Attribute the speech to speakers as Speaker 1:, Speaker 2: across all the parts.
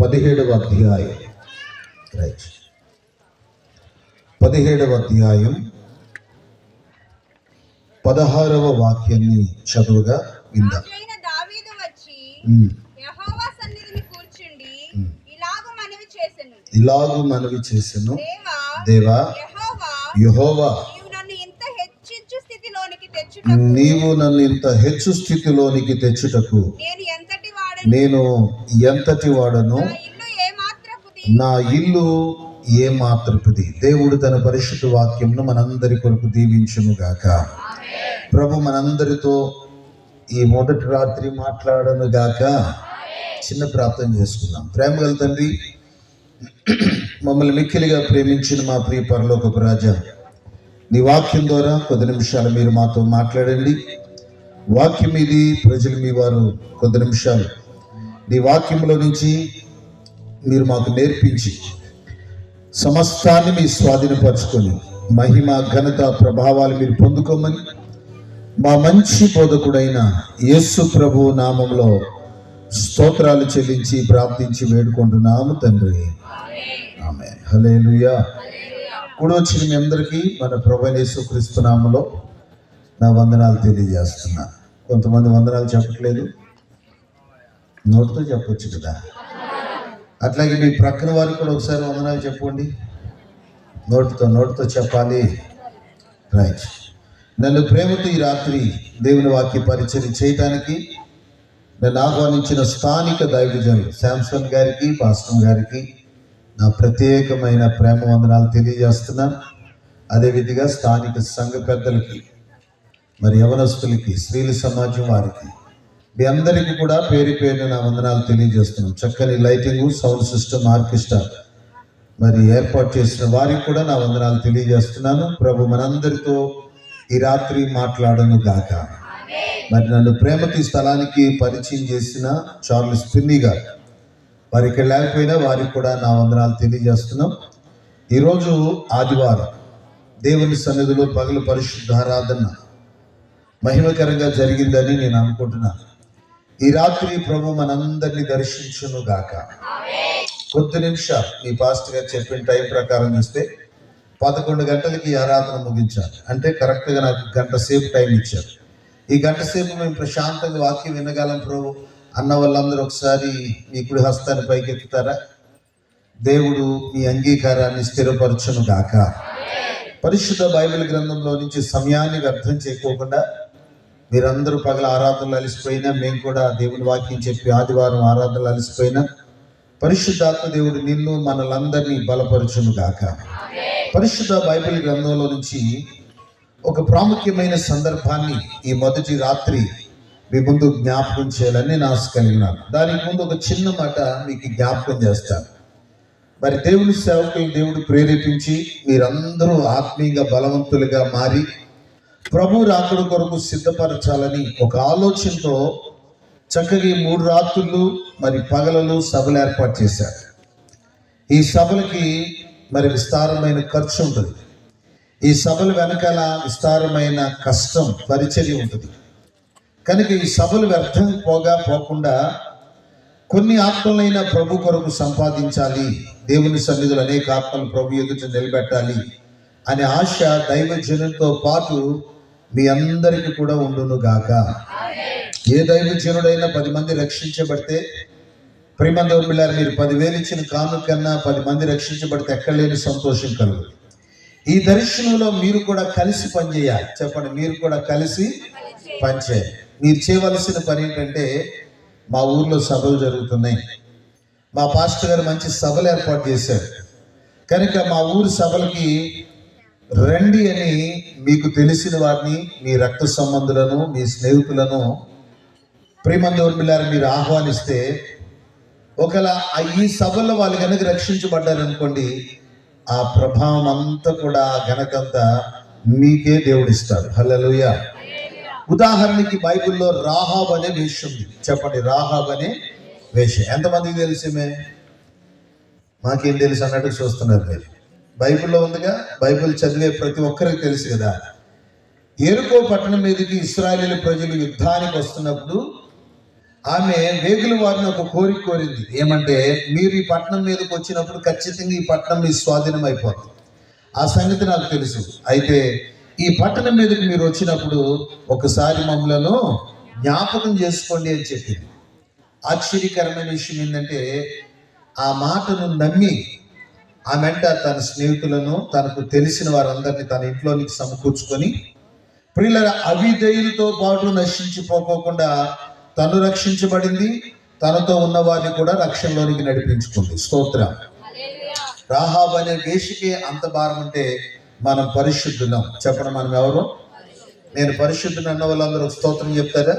Speaker 1: 17వ అధ్యాయం, రైట్, 17వ అధ్యాయం 16వ వాక్యాన్ని చదువుగా విందాం.
Speaker 2: దావీదు వచ్చి యెహోవా సన్నిధిని కూర్చుండి ఇలాగు మనవి చేసెను,
Speaker 1: దేవా యెహోవా, నీవు నన్ను ఇంత హెచ్చు స్థితిలోనికి తెచ్చుటకు నేను ఎంతటి వాడను, నా ఇల్లు ఏ మాత్రపుది. దేవుడు తన పరిశుద్ధ వాక్యంను మనందరి కొరకు దీవించును గాక. ప్రభు మనందరితో ఈ మొదటి రాత్రి మాట్లాడను గాక. చిన్న ప్రార్థన చేసుకుందాం. ప్రేమగల తండ్రి, మమ్మల్ని మిక్కిలిగా ప్రేమించిన మా ప్రియ పరలోకపు రాజా, నీ వాక్యం ద్వారా కొద్ది నిమిషాలు మీరు మాతో మాట్లాడండి. వాక్యం ఇది, ప్రజలు మీ వారు. కొద్ది నిమిషాలు నీ వాక్యంలో నుంచి మీరు మాకు నేర్పించి సమస్తాన్ని మీ స్వాధీనపరచుకొని మహిమ ఘనత ప్రభావాలు మీరు పొందుకోమని మా మంచి బోధకుడైన యేసు ప్రభు నామంలో స్తోత్రాలు చెల్లించి ప్రార్థించి వేడుకుంటున్నాము తండ్రి, ఆమేన్. హల్లెలూయా. కూడా వచ్చిన మీ అందరికీ మన ప్రభువైన యేసుక్రీస్తు నామములో నా వందనాలు తెలియజేస్తున్నా. కొంతమంది వందనాలు చెప్పట్లేదు, నోటితో చెప్పొచ్చు కదా. అట్లాగే మీ ప్రక్కన వారికి కూడా ఒకసారి వందనాలు చెప్పండి. నోటితో చెప్పాలి. రైట్. నన్ను ప్రేమతో ఈ రాత్రి దేవుని వాక్య పరిచయం చేయటానికి నన్ను ఆహ్వానించిన స్థానిక దైవజనులు శాంసన్ గారికి, పాస్టర్ గారికి నా ప్రత్యేకమైన ప్రేమ వందనాలు తెలియజేస్తున్నాను. అదేవిధంగా స్థానిక సంఘ పెద్దలకి, మరి యవనస్తులకి, స్త్రీల సమాజం వారికి, మీ అందరికీ కూడా పేరు పేరున నా వందనాలు తెలియజేస్తున్నాం. చక్కని లైటింగ్, సౌండ్ సిస్టమ్, ఆర్కెస్ట్రా మరి ఏర్పాటు చేసిన వారికి కూడా నా వందనాలు తెలియజేస్తున్నాను. ప్రభు మనందరితో ఈ రాత్రి మాట్లాడను గాక. మరి నన్ను ప్రేమకి స్థలానికి పరిచయం చేసిన చార్లెస్ పిన్ని గారు, వారి ఇక్కడ లేకపోయినా వారికి కూడా నా వందనాలు తెలియజేస్తున్నాం. ఈరోజు ఆదివారం దేవుని సన్నిధిలో పగలు పరిశుద్ధ ఆరాధన మహిమకరంగా జరిగిందని నేను అనుకుంటున్నాను. ఈ రాత్రి ప్రభు మనందరినీ దర్శించును గాక. కొద్ది నిమిషాలు మీ పాస్టర్ గారు చెప్పిన టైం ప్రకారం చూస్తే 11 గంటలకి ఆరాధన ముగించాలి. అంటే కరెక్ట్గా నాకు గంట సేపు టైం ఇచ్చారు. ఈ గంట సేపు మేము ప్రశాంతంగా వాక్యం వినగలం ప్రభు అన్న వాళ్ళందరూ ఒకసారి మీ కుడి హస్తాన్ని పైకెత్తుతారా? దేవుడు మీ అంగీకారాన్ని స్థిరపరచును గాక. పరిశుద్ధ బైబిల్ గ్రంథంలో నుంచి సమయాన్ని వ్యర్థం చేయకోకుండా మీరందరూ పగల ఆరాధనలు అలసిపోయినా, మేము కూడా దేవుని వాక్యం చెప్పి ఆదివారం ఆరాధనలు అలసిపోయినా, పరిశుద్ధాత్మ దేవుడు నిన్ను మనలందరినీ బలపరచును గాక. పరిశుద్ధ బైబిల్ గ్రంథంలో నుంచి ఒక ప్రాముఖ్యమైన సందర్భాన్ని ఈ మొదటి రాత్రి మీ ముందు జ్ఞాపకం చేయాలని నేను ఆశ కలిగినాను. దానికి ముందు ఒక చిన్న మాట మీకు జ్ఞాపకం చేస్తాను. మరి దేవుని సేవకులు దేవుడు ప్రేరేపించి మీరందరూ ఆత్మీయంగా బలవంతులుగా మారి ప్రభు రాకడ కొరకు సిద్ధపరచాలని ఒక ఆలోచనతో చక్కగా 3 రాత్రులు మరి పగలలు సభలు ఏర్పాటు చేశారు. ఈ సభలకి మరి విస్తారమైన ఖర్చు ఉంటుంది. ఈ సభల వెనకాల విస్తారమైన కష్టం, పరిచర్య ఉంటుంది. కనుక ఈ సభలు వ్యర్థం పోకుండా కొన్ని ఆత్మలైన ప్రభు కొరకు సంపాదించాలి, దేవుని సన్నిధులు అనేక ఆత్మలు ప్రభు ఎదుట నిలబెట్టాలి అనే ఆశ దైవజనులతో పాటు మీ అందరికీ కూడా ఉండును గాక. ఏ దైవజనుడైనా 10 మంది రక్షించబడితే, ప్రియమంది పిల్లలు, మీరు 10,000 ఇచ్చిన కానుకన్నా 10 మంది రక్షించబడితే ఎక్కడలేని సంతోషం కలుగుతుంది. ఈ దర్శనంలో మీరు కూడా కలిసి పనిచేయాలి. చెప్పండి, మీరు కూడా కలిసి పనిచేయాలి. మీరు చేయవలసిన పని ఏంటంటే, మా ఊర్లో సభలు జరుగుతున్నాయి, మా పాస్టర్ గారు మంచి సభలు ఏర్పాటు చేశారు కనుక మా ఊరు సభలకి రండి అని మీకు తెలిసిన వారిని, మీ రక్త సంబంధులను, మీ స్నేహితులను, ప్రియమందోర్మిలారు మీరు ఆహ్వానిస్తే, ఒకవేళ ఈ సభల్లో వాళ్ళు కనుక రక్షించబడ్డారనుకోండి, ఆ ప్రభావం అంతా కూడా ఘనతంతా మీకే దేవుడిస్తాడు. హల్లెలూయా. ఉదాహరణకి బైబిల్లో రాహాబ్ అనే వేశ్య ఉంది. చెప్పండి, రాహాబ్ అనే వేశ్య. ఎంతమందికి తెలిసిమే? మాకేం తెలుసు అన్నట్టు చూస్తున్నారు మీరు. బైబిల్లో ఉందిగా, బైబిల్ చదివే ప్రతి ఒక్కరికి తెలుసు కదా. ఎరుకో పట్టణం మీదకి ఇశ్రాయేలు ప్రజలు యుద్ధానికి వస్తున్నప్పుడు ఆమె వేగుల వారిని ఒక కోరిక కోరింది. ఏమంటే, మీరు ఈ పట్టణం మీదకి వచ్చినప్పుడు ఖచ్చితంగా ఈ పట్టణం మీ స్వాధీనం అయిపోతుంది. ఆ సంగతి నాకు తెలుసు. అయితే ఈ పట్టణం మీదకి మీరు వచ్చినప్పుడు ఒకసారి మమ్మలను జ్ఞాపకం చేసుకోండి అని చెప్పింది. ఆశ్చర్యకరమైన విషయం ఏంటంటే, ఆ మాటను నమ్మి ఆమెంట తన స్నేహితులను, తనకు తెలిసిన వారందరినీ తన ఇంట్లోనికి సమకూర్చుకొని, ప్రియుల అవిధేయులతో పాటు నశించిపోకుండా తను రక్షించబడింది, తనతో ఉన్న వారిని కూడా రక్షణలోనికి నడిపించుకుంది. స్తోత్రం. రాహాబు అనే వేషికి అంత భారం ఉంటే మనం పరిశుద్ధులం. చెప్పండి, మనం ఎవరు? నేను పరిశుద్ధుని అన్న వాళ్ళందరూ స్తోత్రం చెప్తారా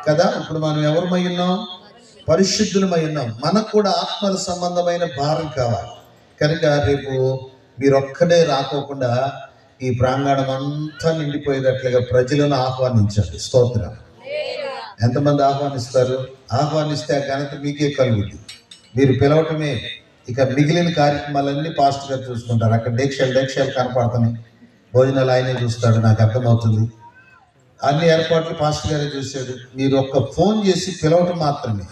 Speaker 1: కదా? ఇప్పుడు మనం ఎవరమై ఉన్నాం? పరిశుద్ధులమై ఉన్నాం. మనకు కూడా ఆత్మల సంబంధమైన భారం కావాలి. కనుక రేపు మీరొక్కడే రాకోకుండా ఈ ప్రాంగణం అంతా నిండిపోయేటట్లుగా ప్రజలను ఆహ్వానించండి. స్తోత్రం. ఎంతమంది ఆహ్వానిస్తారు? ఆహ్వానిస్తే ఆ ఘనత మీకే కలుగుతుంది. మీరు పిలవటమే. ఇక మిగిలిన కార్యక్రమాలన్నీ పాస్టర్ గారు చూసుకుంటారు. అక్కడ డేక్షాలు కనపడుతున్నాయి, భోజనాలు ఆయనే చూస్తాడు, నాకు అర్థమవుతుంది. అన్ని ఏర్పాట్లు పాస్టర్ గారే చూశాడు. మీరు ఒక్క ఫోన్ చేసి పిలవటం మాత్రమే.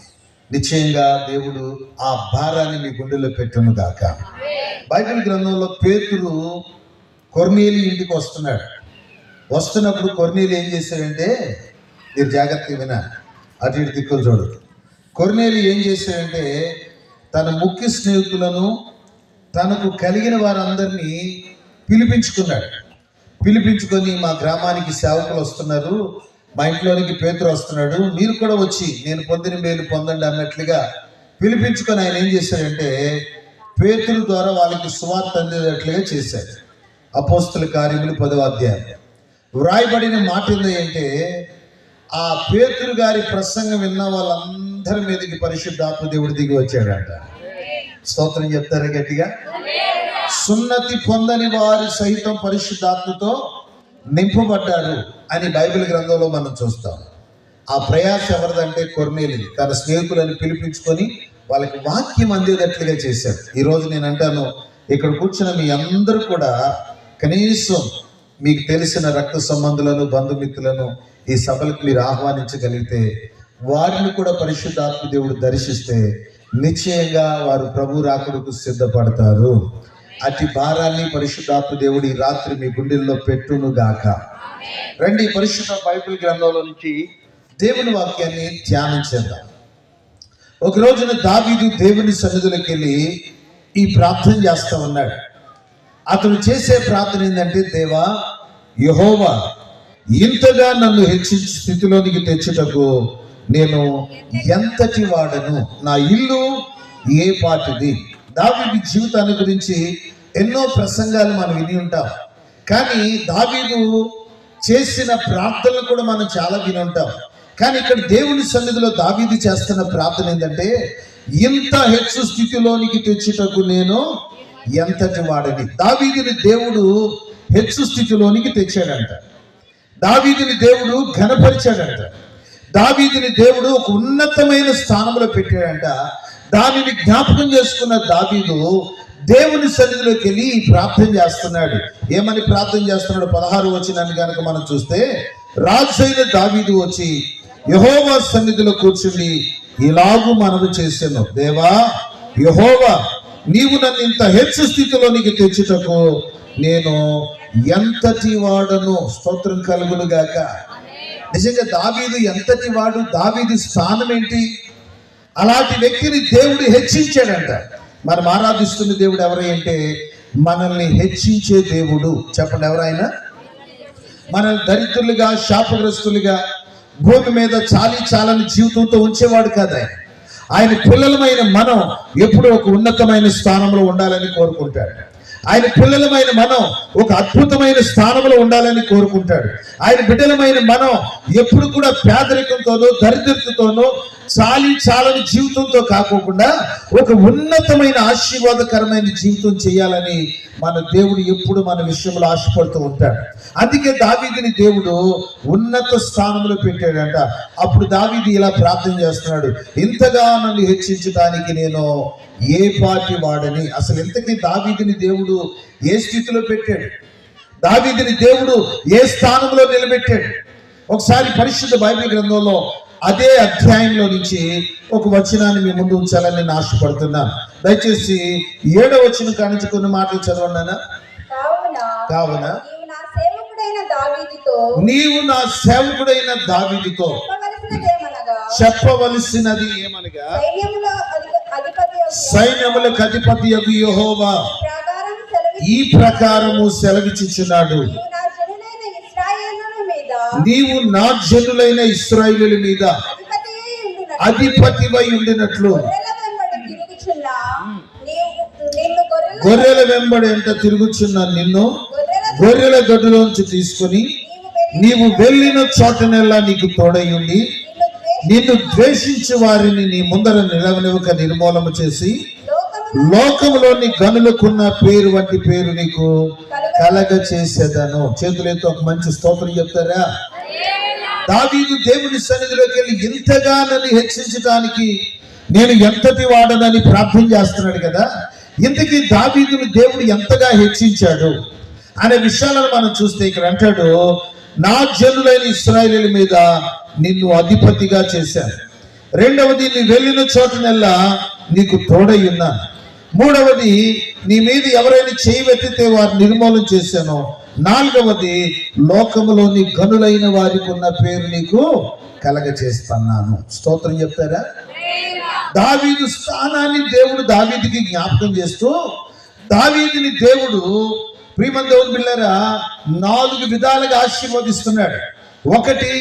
Speaker 1: నిశ్చయంగా దేవుడు ఆ భారాన్ని మీ గుండెలో పెట్టును గాక. బైబిల్ గ్రంథంలో పేతురు కొర్నేలి ఇంటికి వస్తున్నప్పుడు కొర్నేలి ఏం చేశాడంటే, మీరు జాగ్రత్తగా వినాలి, అటు ఇటు దిక్కులు చూడు. కొర్నేలి ఏం చేశాడంటే, తన ముఖ్య స్నేహితులను, తనకు కలిగిన వారందరినీ పిలిపించుకొని మా గ్రామానికి సేవకులు వస్తున్నారు, మా ఇంట్లోనికి పేతురు వస్తున్నాడు, మీరు కూడా వచ్చి నేను పొందిన మేలు పొందండి అన్నట్లుగా పిలిపించుకొని ఆయన ఏం చేశాడంటే, పేతురు ద్వారా వాళ్ళకి సువార్త అందేటట్లుగా చేశాడు. అపోస్తుల కార్యములు 10వ అధ్యాయం వ్రాయబడిన మాట ఏంటంటే, ఆ పేతురు గారి ప్రసంగం విన్న వాళ్ళందరి మీదకి పరిశుద్ధాత్మ దేవుడు దిగి వచ్చాడంట. స్తోత్రం చెప్తారా గట్టిగా? సున్నతి పొందని వారి సహితం పరిశుద్ధాత్మతో నింపబడ్డారు అని బైబిల్ గ్రంథంలో మనం చూస్తాం. ఆ ప్రయాస ఎవరిదంటే కొర్నేలి తన స్నేహితులను పిలిపించుకొని వాళ్ళకి వాక్యం అందేటట్లుగా చేశారు. ఈరోజు నేను అంటాను, ఇక్కడ కూర్చున్న మీ అందరూ కూడా కనీసం మీకు తెలిసిన రక్త సంబంధులను, బంధుమిత్రులను ఈ సభలకు మీరు ఆహ్వానించగలిగితే, వారిని కూడా పరిశుద్ధాత్మ దేవుడు దర్శిస్తే నిశ్చయంగా వారు ప్రభు రాకడకు సిద్ధపడతారు. అతి భారాన్ని పరిశుద్ధాత్మ దేవుడు ఈ రాత్రి మీ గుండెల్లో పెట్టును గాక. రండి, పరిశుద్ధ బైబిల్ గ్రంథంలో నుంచి దేవుని వాక్యాన్ని ధ్యానం చేద్దాం. ఒక రోజున దావీదు దేవుని సన్నిధిలోకి వెళ్ళి ఈ ప్రార్థన చేస్తా ఉన్నాడు. అతను చేసే ప్రార్థన ఏంటంటే, దేవా యెహోవా, ఇంతగా నన్ను హెచ్చించి స్థితిలోనికి తెచ్చుటకు నేను ఎంతటి వాడను, నా ఇల్లు ఏ పాటిది. దావీదు జీవితాన్ని గురించి ఎన్నో ప్రసంగాలు మనం విని ఉంటాం, కానీ దావీదు చేసిన ప్రార్థనలు కూడా మనం చాలా విని ఉంటాం. కానీ ఇక్కడ దేవుని సన్నిధిలో దావీదు చేస్తున్న ప్రార్థన ఏంటంటే, ఇంత హెచ్చు స్థితిలోనికి తెచ్చుటకు నేను ఎంతటి వాడని. దావీదుని దేవుడు హెచ్చు స్థితిలోనికి తెచ్చాడంట. దావీదుని దేవుడు ఘనపరిచాడంట. దావీదుని దేవుడు ఒక ఉన్నతమైన స్థానంలో పెట్టాడంట. దానిని జ్ఞాపకం చేసుకున్న దావీదు దేవుని సన్నిధిలోకి వెళ్ళి ప్రార్థన చేస్తున్నాడు. ఏమని ప్రార్థన చేస్తున్నాడు? 16వ వచనాన్ని కనుక మనం చూస్తే, రాజైన దావీదు వచ్చి యెహోవా సన్నిధిలో కూర్చుని ఇలాగూ మనవి చేశాను, దేవా యెహోవా, నీవు నన్ను ఇంత హెచ్చు స్థితిలోనికి తెచ్చుటకు నేను ఎంతటి వాడను. స్తోత్రం కలుగును గాక. నిజంగా దావీదు ఎంతటి వాడు? దావీదు స్థానం ఏంటి? అలాంటి వ్యక్తిని దేవుడు హెచ్చించాడంట. మనం ఆరాధిస్తున్న దేవుడు ఎవరై అంటే, మనల్ని హెచ్చించే దేవుడు. చెప్పండి, ఎవరైనా మనల్ని దరిద్రులుగా, శాపగ్రస్తులుగా భూమి మీద చాలని జీవితంతో ఉంచేవాడు కాదు ఆయన. ఆయన పిల్లలమైన మనం ఎప్పుడూ ఒక ఉన్నతమైన స్థానంలో ఉండాలని కోరుకుంటాడు. ఆయన పిల్లలమైన మనం ఒక అద్భుతమైన స్థానంలో ఉండాలని కోరుకుంటాడు. ఆయన బిడ్డలమైన మనం ఎప్పుడు కూడా పేదరికంతోనో, దరిద్రతతోనో, చాలని జీవితంతో కాకోకుండా ఒక ఉన్నతమైన ఆశీర్వాదకరమైన జీవితం చేయాలని మన దేవుడు ఎప్పుడు మన విషయంలో ఆశపడుతూ ఉంటాడు. అందుకే దావీదుని దేవుడు ఉన్నత స్థానంలో పెట్టాడంట. అప్పుడు దావీదు ఇలా ప్రార్థన చేస్తున్నాడు, ఇంతగా నన్ను హెచ్చించడానికి నేను ఏ పాటి వాడని. అసలు ఇంతకీ దావీదుని దేవుడు ఏ స్థితిలో పెట్టాడు? దావీదుని దేవుడు ఏ స్థానంలో నిలబెట్టాడు? ఒకసారి పరిశుద్ధ బైబిల్ గ్రంథంలో అదే అధ్యాయంలో నుంచి ఒక వచనాన్ని మీ ముందు ఉంచాలని నేను ఆశపడుతున్నాను. దయచేసి 7వ వచనం కానించి కొన్ని మాటలు చదవండి. కావున నీవు నా సేవకుడైన దావీదుతో చెప్పవలసినది ఏమనగా, సైన్యములకు అధిపతి యగు యెహోవా ఈ ప్రకారము సెలవిచ్చుచున్నాడు, నీవు నా జనులైన ఇశ్రాయేలుల మీద అధిపతివై ఉండినట్లు గొర్రెల వెంబడి ఎంత తిరుగుచున్న నిన్ను గొర్రెల దొడ్డులోంచి తీసుకుని నీవు వెళ్ళిన చోటనెల్లా నీకు తోడై ఉండి నిన్ను ద్వేషించు వారిని నీ ముందర నిలవనివ్వక నిర్మూలన చేసి లోకములోని గనులకున్న పేరు వంటి పేరు నీకు కలగ చేసేదను. చేతులతో ఒక మంచి స్తోత్రం చెప్తారా? దావీదు దేవుని సన్నిధిలోకి వెళ్ళి ఇంతగా నన్ను హెచ్చించడానికి నేను ఎంతటి వాడనని ప్రార్థన చేస్తున్నాడు కదా. ఇంతకీ దావీదును దేవుడు ఎంతగా హెచ్చించాడు అనే విషయాలను మనం చూస్తే ఇక్కడ అంటాడు, నా జనులైన ఇశ్రాయేలీయుల మీద నిన్ను అధిపతిగా చేశాను. రెండవది, నీ వెళ్ళిన చోటనెల్లా నీకు తోడై ఉన్నాను. మూడవది, నీ మీద ఎవరైనా చేయి వెత్తితే వారిని నిర్మూలన చేశాను. నాలుగవది, లోకములోని గనులైన వారికి ఉన్న పేరు నీకు కలగ చేస్తున్నాను. స్తోత్రం చెప్తారా? దావీదు స్థానాన్ని దేవుడు దావీదుకి జ్ఞాపకం చేస్తూ, దావీదుని దేవుడు ప్రియమైన దేవుని బిడ్డలారా 4 విధాలుగా ఆశీర్వదిస్తున్నాడు. ఒకటి,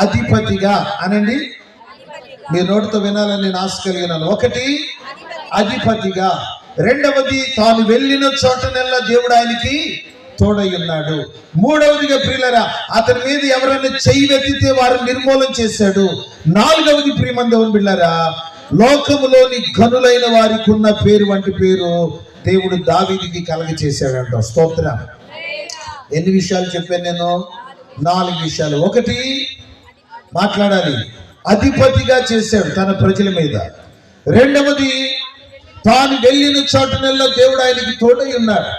Speaker 1: అధిపతిగా అనండి, మీ నోటితో వినాలని నేను ఆశ కలిగినాను. ఒకటి, అధిపతిగా. రెండవది, తాను వెళ్ళిన చోటనెల్లా దేవుడు ఆయనకి తోడై ఉన్నాడు. మూడవదిగా ప్రియులరా, అతని మీద ఎవరైనా చెయ్యి వెత్తితే వారిని నిర్మూలన చేశాడు. నాలుగవది ప్రియమైన దేవుని బిడ్డలారా, లోకములోని గనులైన వారికి ఉన్న పేరు వంటి పేరు దేవుడు దావీదుకి కలగ చేశాడంట. స్తోత్రం. ఎన్ని విషయాలు చెప్పాను నేను? 4 విషయాలు. ఒకటి, మాట్లాడాలి, అధిపతిగా చేశాడు తన ప్రజల మీద. రెండవది, తాను వెళ్ళిన చోటనెల్లా దేవుడు ఆయనకి తోడై ఉన్నాడు.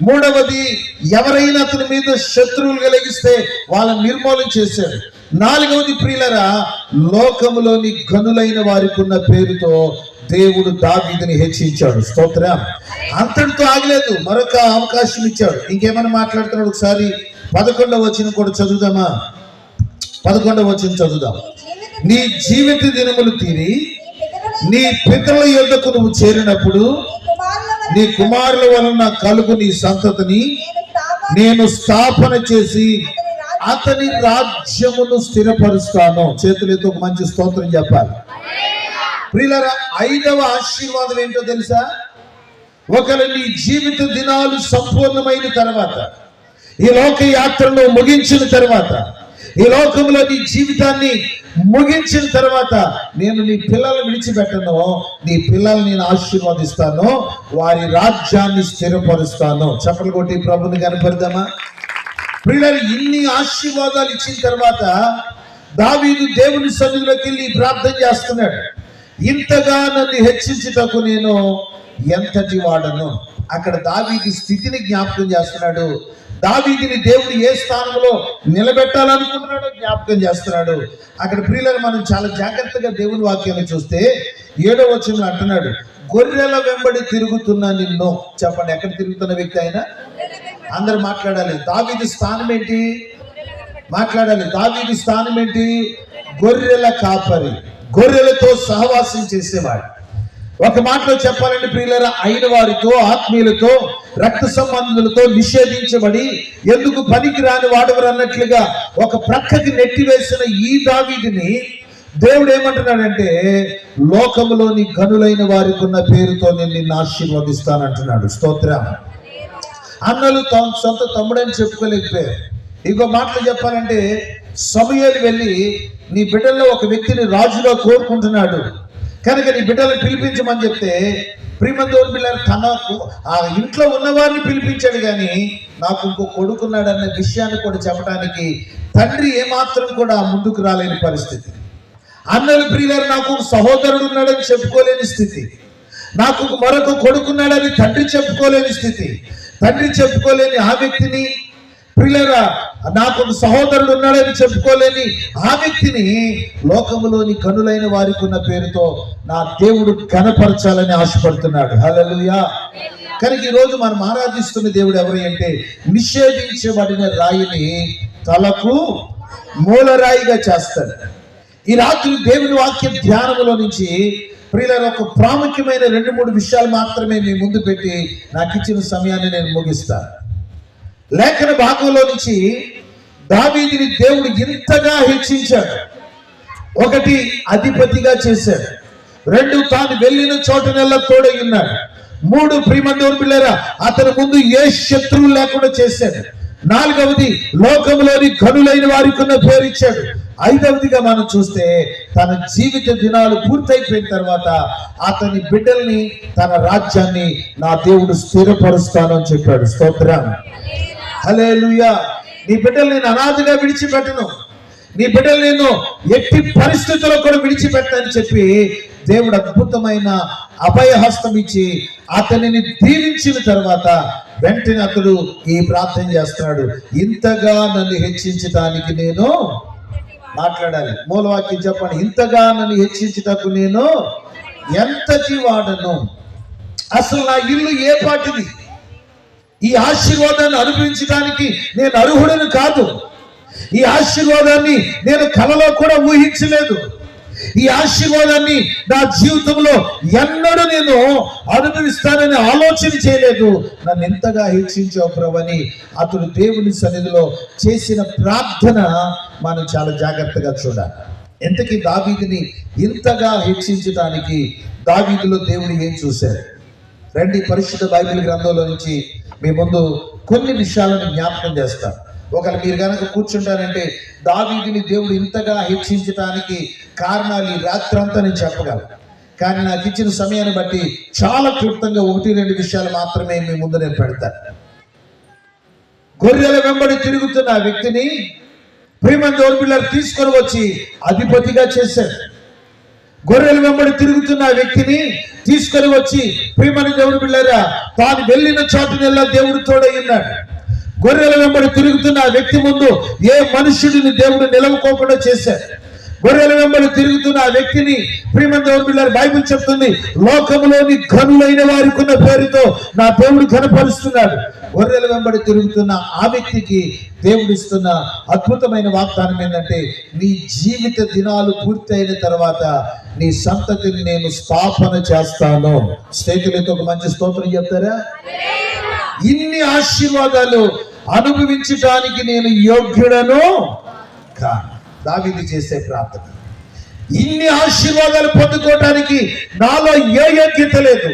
Speaker 1: మూడవది, ఎవరైనా అతని మీద శత్రువులు కలిగిస్తే వాళ్ళని నిర్మూలన చేశాడు. నాలుగవది ప్రియులరా, లోకములోని గనులైన వారికి ఉన్న పేరుతో దేవుడు దావీదుని హెచ్చించాడు. స్తోత్రం. అంతటితో ఆగలేదు, మరొక అవకాశం ఇచ్చాడు. ఇంకేమైనా మాట్లాడుతున్నాడు? ఒకసారి 11వ వచనం కూడా చదువుదామా? 11వ వచనం చదువుదాం. నీ జీవిత దినములు తీరి నీ పితరుల యొద్దకు నువ్వు చేరినప్పుడు నీ కుమారుల వలన కలుగు నీ సంతతిని నేను స్థాపన చేసి అతని రాజ్యమును స్థిరపరుస్తాను. చేతులతో ఒక మంచి స్తోత్రం చెప్పాలి. ప్రియులారా, 5వ ఆశీర్వాదం ఏంటో తెలుసా? ఒకవేళ నీ జీవిత దినాలు సంపూర్ణమైన తర్వాత, ఈ లోక యాత్రను ముగించిన తర్వాత, ఈ లోకంలో నీ జీవితాన్ని ముగించిన తర్వాత, నేను నీ పిల్లలను విడిచిపెట్టను, నీ పిల్లల్ని నేను ఆశీర్వదిస్తాను, వారి రాజ్యాన్ని స్థిరపరుస్తాను. చప్పలు కొట్టి ప్రభుని కనపడదామా? ప్రియులారా, ఇన్ని ఆశీర్వాదాలు ఇచ్చిన తర్వాత దావీదు దేవుని సన్నిధిలోకి వెళ్ళి ప్రార్థన చేస్తున్నాడు. ఇంతగా నన్ను హెచ్చించుటకు నేను ఎంతటి వాడను. అక్కడ దావీదు స్థితిని జ్ఞాపకం చేస్తున్నాడు. దావీదుని దేవుడు ఏ స్థానంలో నిలబెట్టాలనుకుంటున్నాడో జ్ఞాపకం చేస్తున్నాడు. అక్కడ ప్రియులను మనం చాలా జాగ్రత్తగా దేవుని వాక్యాన్ని చూస్తే 7వ వచనంలో అంటున్నాడు, గొర్రెల వెంబడి తిరుగుతున్న నిన్ను. చెప్పండి, ఎక్కడ తిరుగుతున్న వ్యక్తి ఆయన? అందరు మాట్లాడాలి. దావీదు స్థానం ఏంటి? మాట్లాడాలి. దావీదు స్థానం ఏంటి? గొర్రెల కాపరి, గొర్రెలతో సహవాసం చేసేవాడు. ఒక మాటలో చెప్పాలంటే ప్రియులారా, అయిన వారితో, ఆత్మీయులతో, రక్త సంబంధులతో నిషేధించబడి ఎందుకు పనికిరాని వాడవరు అన్నట్లుగా ఒక ప్రక్కకి నెట్టివేసిన ఈ దావీదుని దేవుడు ఏమంటున్నాడంటే, లోకములోని గనులైన వారికి ఉన్న పేరుతో నేను నిన్ను ఆశీర్వదిస్తానంటున్నాడు. స్తోత్రం. అన్నలు సొంత తమ్ముడని చెప్పుకోలేకపోయారు. ఇంకో మాటలు చెప్పాలంటే, సమూయేలు వెళ్ళి నీ బిడ్డల్లో ఒక వ్యక్తిని రాజుగా కోరుకుంటున్నాడు కనుక నీ బిడ్డలను పిలిపించమని చెప్తే, ప్రియమైన దేవుని బిడ్డలు తనకు ఆ ఇంట్లో ఉన్నవారిని పిలిపించాడు, కానీ నాకు ఇంకో కొడుకున్నాడు అన్న విషయాన్ని కూడా చెప్పడానికి తండ్రి ఏమాత్రం కూడా ముందుకు రాలేని పరిస్థితి. అన్నలు ప్రియులారు, నాకు ఒక సహోదరుడు ఉన్నాడని చెప్పుకోలేని స్థితి, నాకు మరొక కొడుకున్నాడని తండ్రి చెప్పుకోలేని స్థితి. తండ్రి చెప్పుకోలేని ఆ వ్యక్తిని ప్రియులారా, నాకు ఒక సహోదరుడు ఉన్నాడని చెప్పుకోలేని ఆ వ్యక్తిని లోకములోని కనులైన వారికి ఉన్న పేరుతో నా దేవుడు ఘనపరచాలని ఆశపడుతున్నాడు. హల్లెలూయా. కనుక ఈ రోజు మనం ఆరాధిస్తున్న దేవుడు ఎవరు అంటే, నిషేధించబడిన రాయిని తలకు మూలరాయిగా చేస్తాడు. ఈ రాత్రి దేవుని వాక్య ధ్యానములో నుంచి ప్రియులారా, ఒక ప్రాముఖ్యమైన 2-3 విషయాలు మాత్రమే మీ ముందు పెట్టి నాకు ఇచ్చిన సమయాన్ని నేను ముగిస్తాను. లేఖన భాగంలో నుంచి దావీదుని దేవుడు ఇంతగా హెచ్చించాడు. 1, అధిపతిగా చేశాడు. 2, తాను వెళ్ళిన చోటనెల్లా తోడై ఉన్నాడు. 3, ప్రియమందోరు పిల్లరా, అతని ముందు ఏ శత్రువు లేకుండా చేశాడు. 4వది, లోకంలోని ఘనులైన వారికి ఉన్న పేరు ఇచ్చాడు. 5వదిగా మనం చూస్తే తన జీవిత దినాలు పూర్తయిపోయిన తర్వాత అతని బిడ్డల్ని, తన రాజ్యాన్ని నా దేవుడు స్థిరపరుస్తాను అని చెప్పాడు. స్తోత్రం. హల్లెలూయా. నీ బిడ్డలు నేను అనాథగా విడిచిపెట్టను, నీ బిడ్డలు నేను ఎట్టి పరిస్థితుల్లో కూడా విడిచిపెట్టని చెప్పి దేవుడు అద్భుతమైన అభయహస్తం ఇచ్చి అతనిని దీవించిన తర్వాత వెంటనే అతడు ఈ ప్రార్థన చేస్తున్నాడు, ఇంతగా నన్ను హెచ్చించడానికి నేను మాట్లాడాలి. మూలవాక్యం చెప్పండి. ఇంతగా నన్ను హెచ్చించుటకు నేను ఎంతటి వాడను? అసలు నా ఇల్లు ఏ పాటిది? ఈ ఆశీర్వాదాన్ని అనుభవించడానికి నేను అర్హుడను కాదు. ఈ ఆశీర్వాదాన్ని నేను కలలో కూడా ఊహించలేదు. ఈ ఆశీర్వాదాన్ని నా జీవితంలో ఎన్నడూ నేను అనుభవిస్తానని ఆలోచన చేయలేదు. నన్ను ఎంతగా హెచ్చించావు ప్రభువని అతడు దేవుని సన్నిధిలో చేసిన ప్రార్థన మనం చాలా జాగ్రత్తగా చూడాలి. ఎంతకీ దావీదుని ఇంతగా హెచ్చించడానికి దావీదులో దేవుడు ఏం చూశారు? రండి, పరిశుద్ధ బైబిల్ గ్రంథంలో నుంచి మీ ముందు కొన్ని విషయాలను జ్ఞాపకం చేస్తాను. ఒకవేళ మీరు కనుక కూర్చుంటారంటే దావీదుని దేవుడు ఇంతగా హెచ్చించడానికి కారణాలు ఈ రాత్రంతా నేను చెప్పగలను. కానీ నాకు ఇచ్చిన సమయాన్ని బట్టి చాలా క్లుప్తంగా 1-2 విషయాలు మాత్రమే మీ ముందు నేను పెడతాను. గొర్రెల వెంబడి తిరుగుతున్న ఆ వ్యక్తిని ప్రియమందోరు పిల్లలు తీసుకొని వచ్చి అధిపతిగా చేశారు. గొర్రెల వెంబడి తిరుగుతున్న ఆ వ్యక్తిని తీసుకొని వచ్చి ప్రియమైన దేవుడు పిల్లరా, తాను వెళ్ళిన చోటునెల్లా దేవుడు తోడై ఉన్నాడు. గొర్రెల వెంబడి తిరుగుతున్న ఆ వ్యక్తి ముందు ఏ మనుష్యుడిని దేవుడు నిలవకోకుండా చేశాడు. గొర్రెల వెంబడి తిరుగుతున్న ఆ వ్యక్తిని ప్రియమైన దేవుడు పిల్లలు, బైబిల్ చెప్తుంది, లోకములోని ఘనులైన వారికి ఉన్న పేరుతో నా దేవుడు ఘనపరుస్తున్నాడు. గొర్రెల వెంబడి తిరుగుతున్న ఆ వ్యక్తికి దేవుడు ఇస్తున్న అద్భుతమైన వాగ్దానం ఏంటంటే, నీ జీవిత దినాలు పూర్తయిన తర్వాత నీ సంతతిని నేను స్థాపన చేస్తాను. స్నేహితులతో ఒక మంచి స్తోత్రం చెప్తారా? ఇన్ని ఆశీర్వాదాలు అనుభవించడానికి నేను యోగ్యుడను కాను. దావీదు చేసే ప్రార్థన. ఇన్ని ఆశీర్వాదాలు పొందుకోవడానికి నాలో ఏ యోగ్యత లేదు.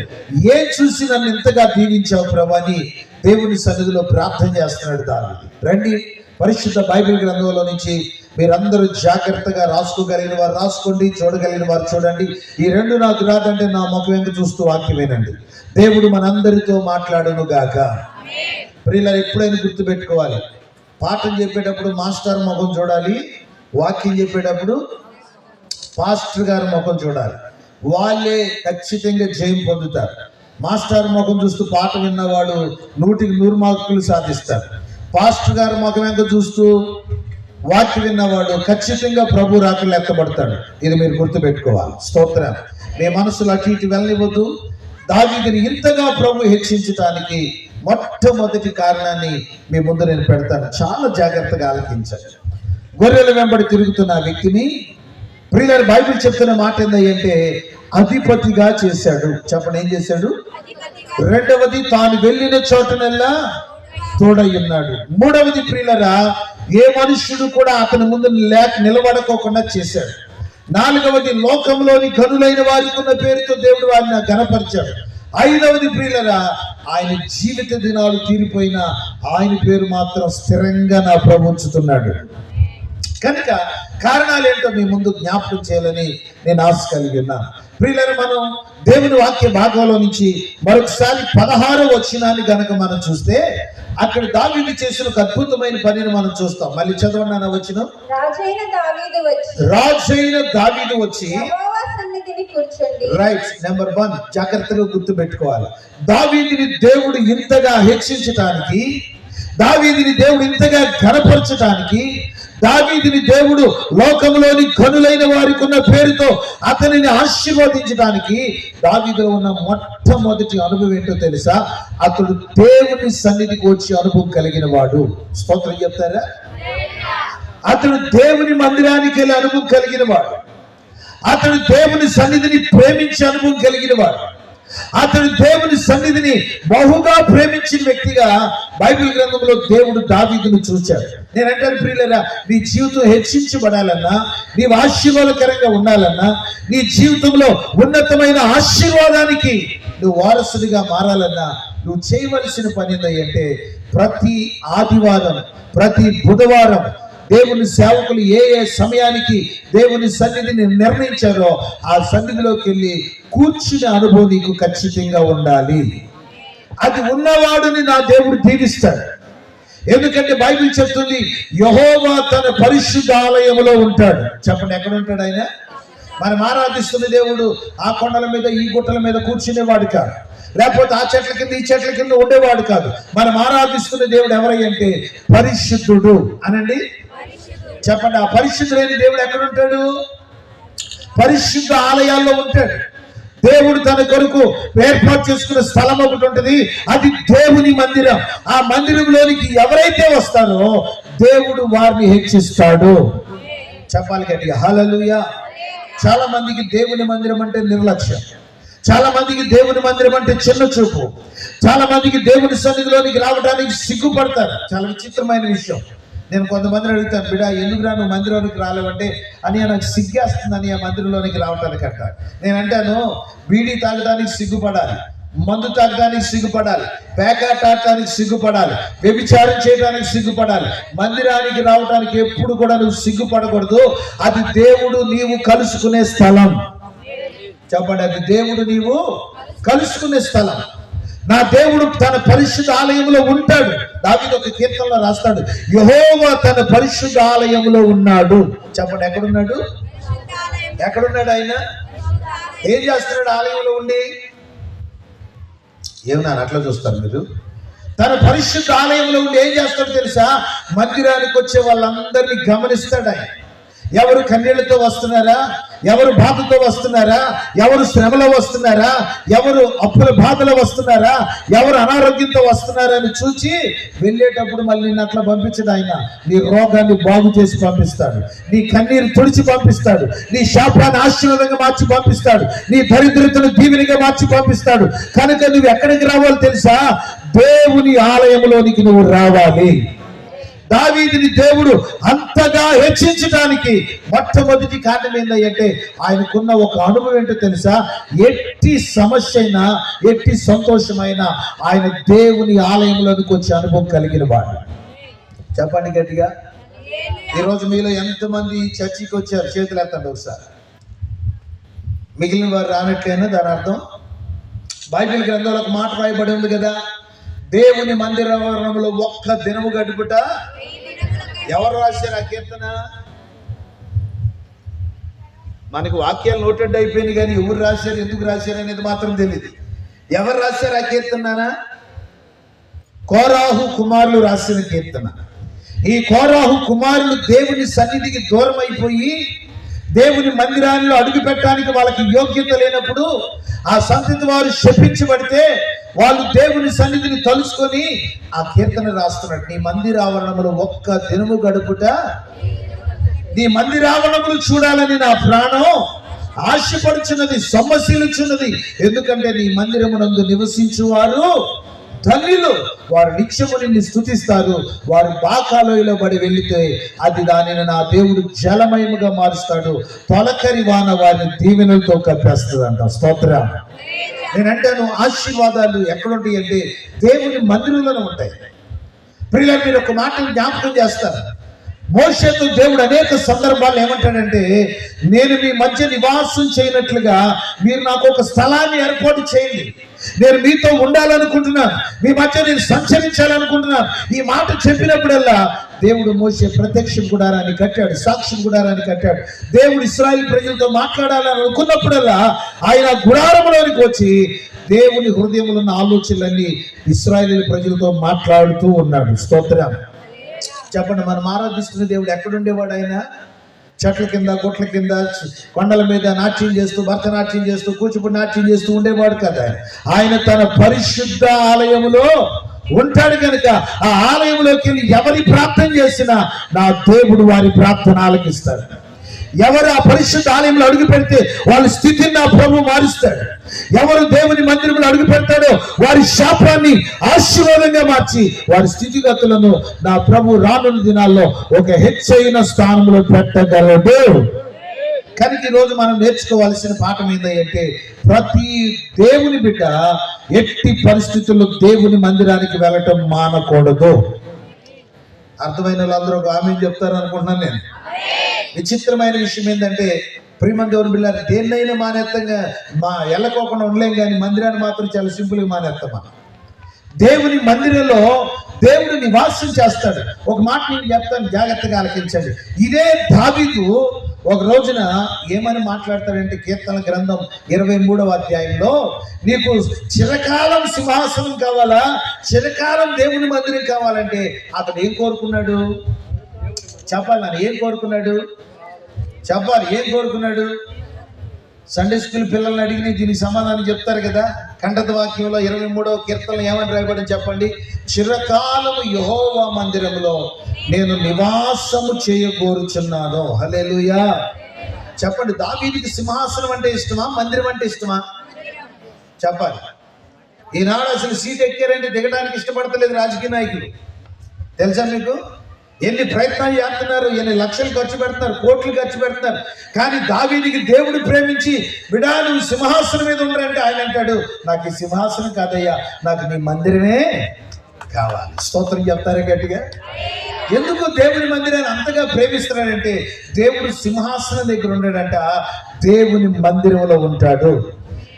Speaker 1: ఏం చూసి నన్ను ఇంతగా దీవించావు ప్రభు అని దేవుని సన్నిధిలో ప్రార్థన చేస్తున్నాడు దావీదు. రండి, పరిశుద్ధ బైబిల్ గ్రంథంలో నుంచి మీరందరూ జాగ్రత్తగా రాసుకోగలిగిన వారు రాసుకోండి, చూడగలిగిన వారు చూడండి. ఈ 2 నాకు రాదంటే నా ముఖం వెంక చూస్తూ వాక్యమేనండి. దేవుడు మనందరితో మాట్లాడును గాక. ప్రియులారా, ఎప్పుడైనా గుర్తుపెట్టుకోవాలి, పాఠం చెప్పేటప్పుడు మాస్టర్ ముఖం చూడాలి, వాక్యం చెప్పేటప్పుడు పాస్టర్ గారి ముఖం చూడాలి. వాళ్ళే ఖచ్చితంగా జయం పొందుతారు. మాస్టర్ ముఖం చూస్తూ పాట విన్నవాడు 100కి 100 మార్కులు సాధిస్తారు. పాస్టర్ గారి ముఖం వెంక చూస్తూ వాక్యం విన్నవాడు ఖచ్చితంగా ప్రభు రాకలు ఎత్తబడతాడు. ఇది మీరు గుర్తుపెట్టుకోవాలి. స్తోత్రం. మీ మనసులో అటు ఇటు వెళ్ళనివ్వద్దు. దావీదుని ఇంతగా ప్రభు హెచ్చించడానికి మొట్టమొదటి కారణాన్ని మీ ముందు నేను పెడతాను. చాలా జాగ్రత్తగా ఆలకించండి. గొర్రెల వెంబడి తిరుగుతున్న ఆ వ్యక్తిని ప్రియులారా, బైబిల్ చెప్తున్న మాట ఏంటంటే అధిపతిగా చేశాడు. చెప్పండి, ఏం చేశాడు? 2వది, తాను వెళ్ళిన చోటనెల్లా తోడై ఉన్నాడు. 3వది, ప్రియులారా, ఏ మనుష్యుడు కూడా అతని ముందు నిలబడకోకుండా చేశాడు. 4వది, లోకంలోని ఘనులైన వారికి ఉన్న పేరుతో దేవుడు వారిని ఘనపరిచాడు. 5వది, ప్రియులారా, ఆయన జీవిత దినాలు తీరిపోయినా ఆయన పేరు మాత్రం స్థిరంగా నా ప్రభు ఉంచుతున్నాడు. కనుక కారణాలు ఏంటో మీ ముందు జ్ఞాపకం చేయాలని నేను ఆశ కలిగి ఉన్నాను. ప్రియులారా, మనం దేవుని వాక్య భాగంలో నుంచి మరొకసారి 16వ వచనాన్ని గనక మనం చూస్తే అక్కడ దావీదు చేసిన ఒక అద్భుతమైన పనిని మనం చూస్తాం. మళ్ళీ చదవండి అన్న వచనం. రాజైన దావీదు వచ్చి రైట్, నెంబర్ 1 జాగ్రత్తగా గుర్తు పెట్టుకోవాలి. దావీదుని దేవుడు ఇంతగా హెచ్చించడానికి దావీదుని దేవుడు ఇంతగా ఘనపరచడానికి, దావీదుని దేవుడు లోకంలోని ఘనులైన వారికి ఉన్న పేరుతో అతనిని ఆశీర్వదించడానికి దావీదులో ఉన్న మొట్టమొదటి అనుభవం ఏంటో తెలుసా? అతడు దేవుని సన్నిధికి వచ్చి అనుభవం కలిగిన వాడు. స్తోత్రం చెప్తారా? అతడు దేవుని మందిరానికి వెళ్ళి అనుభవం కలిగిన వాడు. అతడు దేవుని సన్నిధిని ప్రేమించే అనుభవం కలిగిన వాడు. అతడు దేవుని సన్నిధిని బహుగా ప్రేమించిన వ్యక్తిగా బైబిల్ గ్రంథంలో దేవుడు దావీదును చూశాడు. నేనంటాను ప్రియులారా, నీ జీవితం హెచ్చించబడాలన్నా, నీవు ఆశీర్వాదకరంగా ఉండాలన్నా, నీ జీవితంలో ఉన్నతమైన ఆశీర్వాదానికి నువ్వు వారసుడిగా మారాలన్నా నువ్వు చేయవలసిన పని ఏంటంటే ప్రతి ఆదివారం, ప్రతి బుధవారం దేవుని సేవకులు ఏ ఏ సమయానికి దేవుని సన్నిధిని నిర్ణయించారో ఆ సన్నిధిలోకి వెళ్ళి కూర్చునే అనుభవం నీకు ఖచ్చితంగా ఉండాలి. అది ఉన్నవాడిని నా దేవుడు దీవిస్తాడు. ఎందుకంటే బైబిల్ చెప్తుంది, యెహోవా తన పరిశుద్ధ ఆలయములో ఉంటాడు. చెప్పండి, ఎక్కడ ఉంటాడు ఆయన? మనం ఆరాధిస్తున్న దేవుడు ఆ కొండల మీద, ఈ గుట్టల మీద కూర్చునేవాడు కాదు, లేకపోతే ఆ చెట్ల కింద, ఈ చెట్ల కింద ఉండేవాడు కాదు. మనం ఆరాధిస్తున్న దేవుడు ఎవరంటే పరిశుద్ధుడు. అనండి, చెప్పండి, ఆ పరిశుద్ధుడైన దేవుడు ఎక్కడ ఉంటాడు? పరిశుద్ధ ఆలయాల్లో ఉంటాడు. దేవుడు తన కొరకు ఏర్పాటు చేసుకున్న స్థలం ఒకటి ఉంటుంది, అది దేవుని మందిరం. ఆ మందిరంలోనికి ఎవరైతే వస్తారో దేవుడు వారిని హెచ్చిస్తాడు. చెప్పాలి గట్టిగా హల్లెలూయా. చాలా మందికి దేవుని మందిరం అంటే నిర్లక్ష్యం, చాలా మందికి దేవుని మందిరం అంటే చిన్న చూపు, చాలా మందికి దేవుని సన్నిధిలోనికి రావడానికి సిగ్గుపడతారు. చాలా విచిత్రమైన విషయం. నేను కొంతమందిని అడుగుతాను, బిడ్డ ఎందుకురా నువ్వు మందిరంలోకి రాలేవంటే, అని నాకు సిగ్గేస్తుందని ఆ మందిరంలోనికి రావటానికి అంటారు. నేను అంటాను, బీడీ తాగడానికి సిగ్గుపడాలి, మందు తాగడానికి సిగ్గుపడాలి, పేకాట ఆడటానికి సిగ్గుపడాలి, వ్యభిచారం చేయడానికి సిగ్గుపడాలి. మందిరానికి రావడానికి ఎప్పుడు కూడా నువ్వు సిగ్గుపడకూడదు. అది దేవుడు నీవు కలుసుకునే స్థలం. చెప్పండి, అది దేవుడు నీవు కలుసుకునే స్థలం. నా దేవుడు తన పరిశుద్ధ ఆలయంలో ఉంటాడు. దావీదు ఒక కీర్తనలో రాస్తాడు, యెహోవా తన పరిశుద్ధ ఆలయంలో ఉన్నాడు. చెప్పండి, ఎక్కడున్నాడు? ఎక్కడున్నాడు ఆయన? ఏం చేస్తున్నాడు ఆలయంలో ఉండి? ఏమన్నా అట్లా చూస్తారు మీరు? తన పరిశుద్ధ ఆలయంలో ఉండి ఏం చేస్తాడో తెలుసా? మందిరానికి వచ్చే వాళ్ళందరినీ గమనిస్తాడు ఆయన. ఎవరు కన్నీళ్లతో వస్తున్నారా, ఎవరు బాధతో వస్తున్నారా, ఎవరు శ్రమలో వస్తున్నారా, ఎవరు అప్పుల బాధలో వస్తున్నారా, ఎవరు అనారోగ్యంతో వస్తున్నారా అని చూచి వెళ్ళేటప్పుడు మళ్ళీ నిన్ను అట్లా పంపించడు ఆయన. నీ రోగాన్ని బాగు చేసి పంపిస్తాడు, నీ కన్నీరు తుడిచి పంపిస్తాడు, నీ శాపాన్ని ఆశీర్వాదంగా మార్చి పంపిస్తాడు, నీ దరిద్రతను దీవెనిగా మార్చి పంపిస్తాడు. కనుక నువ్వు ఎక్కడికి రావాలో తెలుసా? దేవుని ఆలయంలోనికి నువ్వు రావాలి. దావీదుని దేవుడు అంతగా హెచ్చించడానికి మొట్టమొదటి కారణం ఏంటంటే ఆయనకున్న ఒక అనుభవం ఏంటో తెలుసా? ఎట్టి సమస్య అయినా, ఎట్టి సంతోషమైనా ఆయన దేవుని ఆలయంలోనికి వచ్చే అనుభవం కలిగిన వాడు. చెప్పండి గట్టిగా. ఈరోజు మీలో ఎంతమంది చర్చికి వచ్చారు? చేతులు ఎత్తండి ఒకసారి. మిగిలిన వారు రానట్లయినా దాని అర్థం బైబిల్ గ్రంథంలో ఒక మాట రాయబడి ఉంది కదా, దేవుని మందిరంలో ఒక్క దినము గడుపుట. ఎవరు రాశారు ఆ కీర్తన? మనకు వాక్యాలు నోటెడ్ అయిపోయింది, కానీ ఎవరు రాశారు, ఎందుకు రాశారు అనేది మాత్రం తెలియదు. ఎవరు రాశారు ఆ కీర్తన? కోరాహు కుమారులు రాసిన కీర్తన. ఈ కోరాహు కుమారులు దేవుని సన్నిధికి దూరం అయిపోయి దేవుని మందిరాల్లో అడుగు పెట్టడానికి వాళ్ళకి యోగ్యత లేనప్పుడు ఆ సంతతి వారు శపించబడితే వాళ్ళు దేవుని సన్నిధిని తలుసుకొని ఆ కీర్తన రాస్తున్నాడు. నీ మందిరావరణములు ఒక్క దినము గడుపుట, నీ మందిరావరణములు చూడాలని నా ప్రాణం ఆశపడుచున్నది, సొమ్మశీలుచున్నది. ఎందుకంటే నీ మందిరమునందు నివసించువారు ధన్యులు, వారు నిత్యము నిన్ను స్తుతిస్తారు. వారు బాకాలోయలో పడి వెళితే అది దానిని నా దేవుడు జలమయముగా మారుస్తాడు, తొలకరి వాన వారిని దీవెనలతో కప్పేస్తుంది అంట. స్తోత్రం. నేనంటాను, ఆశీర్వాదాలు ఎక్కడుంటాయి అంటే దేవుని మందిరంలోనే ఉంటాయి. ప్రియులారా, మీరు ఒక మాట జ్ఞాపకం చేస్తారు. మోషేతో దేవుడు అనేక సందర్భాలు ఏమంటాడంటే, నేను మీ మధ్య నివాసం చేయనట్లుగా మీరు నాకు ఒక స్థలాన్ని ఏర్పాటు చేయండి, నేను మీతో ఉండాలనుకుంటున్నాను, మీ మధ్య నేను సంచరించాలనుకుంటున్నాను. ఈ మాట చెప్పినప్పుడల్లా దేవుడు మోషే ప్రత్యక్ష గుడారాన్ని కట్టాడు, సాక్షి గుడారాన్ని కట్టాడు. దేవుడు ఇశ్రాయేలు ప్రజలతో మాట్లాడాలని అనుకున్నప్పుడల్లా ఆయన గుడారంలోనికి వచ్చి దేవుని హృదయంలో ఉన్న ఆలోచనలన్నీ ఇశ్రాయేలు ప్రజలతో మాట్లాడుతూ ఉన్నాడు. స్తోత్రం చెప్పండి. మనం ఆరాధిస్తున్న దేవుడు ఎక్కడుండేవాడు? ఆయన చెట్ల కింద, గుట్ల కింద, కొండల మీద నాట్యం చేస్తూ, భరతనాట్యం చేస్తూ, కూచిపూడి నాట్యం చేస్తూ ఉండేవాడు కదా. ఆయన తన పరిశుద్ధ ఆలయంలో ఉంటాడు కనుక ఆ ఆలయంలోకి వెళ్ళి ఎవరి ప్రార్థన చేసినా నా దేవుడు వారి ప్రార్థన ఆలకిస్తాడు. ఎవరు ఆ పరిశుద్ధ ఆలయంలో అడుగు పెడితే వాళ్ళ స్థితిని నా ప్రభు మారుస్తాడు. ఎవరు దేవుని మందిరంలో అడుగు పెడతాడో వారి శాపాన్ని ఆశీర్వాదంగా మార్చి వారి స్థితిగతులను నా ప్రభు రానున్న దినాల్లో ఒక హెచ్చైన స్థానంలో పెట్టగలడు. కనుక ఈరోజు మనం నేర్చుకోవాల్సిన పాఠం ఏంటంటే, ప్రతి దేవుని బిడ్డ ఎట్టి పరిస్థితుల్లో దేవుని మందిరానికి వెళ్ళటం మానకూడదు. అర్థమైన వాళ్ళందరూ ఒక ఆమె చెప్తారు అనుకుంటున్నాను నేను. విచిత్రమైన విషయం ఏంటంటే, ప్రియమైన దేవుని బిడ్డలారా, దేన్నైనా మానేత్తంగా వెళ్ళకోకుండా ఉండలేం, కానీ మందిరాన్ని మాత్రం చాలా సింపుల్గా మానేస్తామా. దేవుని మందిరంలో దేవుడు నివాసం చేస్తాడు. ఒక మాట నేను చెప్తాను, జాగ్రత్తగా ఆలకించండి. ఇదే దావీదు ఒక రోజున ఏమని మాట్లాడతాడంటే, కీర్తన గ్రంథం 23వ అధ్యాయంలో, నీకు చిరకాలం సింహాసనం కావాలా, చిరకాలం దేవుని మందిరం కావాలంటే అతడు ఏం కోరుకున్నాడు చెప్పాలి. నన్ను ఏం కోరుకున్నాడు చెప్పాలి. ఏం కోరుకున్నాడు? సండే స్కూల్ పిల్లల్ని అడిగి దీనికి సమాధానం చెప్తారు కదా. కంఠత వాక్యంలో 23వ కీర్తనలో ఏమని రాయబడింది చెప్పండి? చిరకాలము యెహోవా మందిరములో నేను నివాసము చేయగోరుచున్నాను. హల్లెలూయా చెప్పండి. దావీదుకి సింహాసనం అంటే ఇష్టమా, మందిరం అంటే ఇష్టమా? చెప్పాలి. ఈనాడు అసలు సీట్ ఎక్కారంటే దిగడానికి ఇష్టపడతలేదు రాజకీయ నాయకులు. తెలుసా మీకు? ఎన్ని ప్రయత్నాలు చేస్తున్నారు, ఎన్ని లక్షలు ఖర్చు పెడుతున్నారు, కోట్లు ఖర్చు పెడుతున్నారు. కానీ దావీదుకి దేవుడు ప్రేమించి, బిడా నువ్వు సింహాసనం మీద ఉండరంటే ఆయన అంటాడు, నాకు ఈ సింహాసనం కాదయ్యా, నాకు నీ మందిరమే కావాలి. స్తోత్రం చెప్తారా గట్టిగా? ఎందుకు దేవుని మందిరాన్ని అంతగా ప్రేమిస్తున్నాడంటే, దేవుడు సింహాసనం దగ్గర ఉన్నాడంట, దేవుని మందిరంలో ఉంటాడు.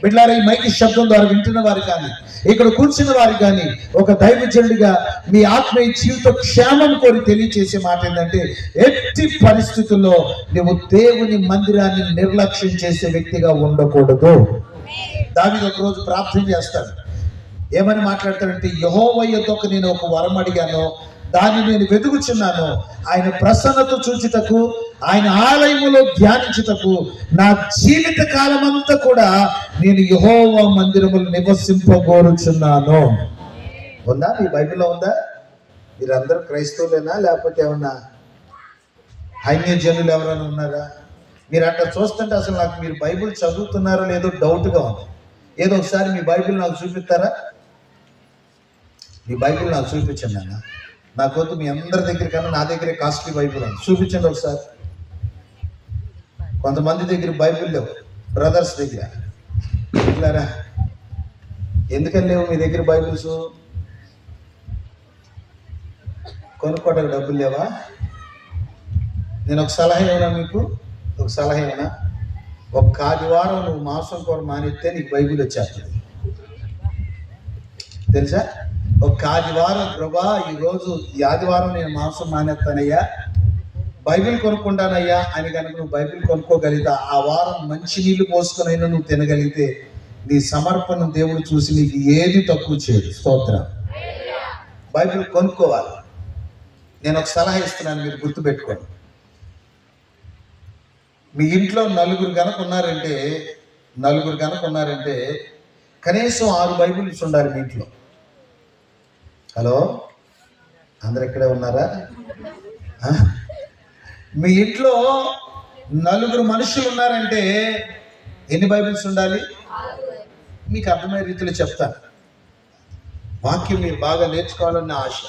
Speaker 1: బిడ్డలారా, ఈ మైకి శబ్దం ద్వారా వింటున్న వారు కానీ, ఇక్కడ కూర్చున్న వారు కానీ, ఒక దైవజనుడిగా మీ ఆత్మీయ జీవిత క్షేమం కోరి తెలియచేసే మాట ఏంటంటే, ఎట్టి పరిస్థితుల్లో నువ్వు దేవుని మందిరాన్ని నిర్లక్ష్యం చేసే వ్యక్తిగా ఉండకూడదు. దావీదు ఒక రోజు ప్రార్థన చేస్తాడు. ఏమని మాట్లాడతాడంటే, యెహోవా యొద్దకు నేను ఒక వరం అడిగాను, దాన్ని నేను వెతుకుచున్నాను. ఆయన ప్రసన్నత చూచుటకు, ఆయన ఆలయములో ధ్యానించుటకు నా జీవిత కాలం అంతా కూడా నేను యెహోవా మందిరములో నివసింపగోరుచున్నాను. ఉందా? మీ బైబిల్లో ఉందా? మీరందరూ క్రైస్తవులేనా, లేకపోతే ఏమన్నా అన్య జనులు ఎవరైనా ఉన్నారా? మీరు అట్లా చూస్తుంటే అసలు నాకు మీరు బైబిల్ చదువుతున్నారో లేదో డౌట్గా ఉంది. ఏదో ఒకసారి మీ బైబిల్ నాకు చూపిస్తారా? మీ బైబిల్ నాకు చూపించండి అన్న. నాకొద్దు మీ అందరి దగ్గర కన్నా నా దగ్గరే కాస్ట్లీ బైబిల్ ఉంది, చూపించండి ఒకసారి. కొంతమంది దగ్గర బైబిల్ లేవు, బ్రదర్స్ దగ్గర. ఇట్లారా ఎందుకని లేవు మీ దగ్గర బైబిల్స్? కొనుక్కోవడానికి డబ్బులు లేవా? నేను ఒక సలహా ఏమన్నా మీకు, ఒక సలహా ఏమన్నా, ఒక్క ఆదివారం నువ్వు మాంసం కూర మానేస్తే నీకు బైబిల్ వచ్చేస్తుంది. తెలుసా? ఒక్క ఆదివారం, ప్రభా ఈరోజు ఈ ఆదివారం నేను మాంసం మానేస్తానయ్యా, బైబిల్ కొనుక్కుంటానయ్యా అని కనుక నువ్వు బైబిల్ కొనుక్కోగలిగితే, ఆ వారం మంచి నీళ్లు పోసుకునైనా నువ్వు తినగలిగితే, నీ సమర్పణ దేవుడు చూసి నీకు ఏది తక్కువ చేయడు. స్తోత్రం. బైబిల్ కొనుక్కోవాలి. నేను ఒక సలహా ఇస్తున్నాను, మీరు గుర్తుపెట్టుకోండి. మీ ఇంట్లో నలుగురు కనుక ఉన్నారంటే కనీసం 6 బైబిల్స్ ఉండాలి మీ ఇంట్లో. హలో, అందరు ఇక్కడే ఉన్నారా? మీ ఇంట్లో 4 మనుషులు ఉన్నారంటే ఎన్ని బైబిల్స్ ఉండాలి? మీకు అర్థమయ్యే రీతిలో చెప్తాను. వాక్యం మీరు బాగా నేర్చుకోవాలన్న ఆశ.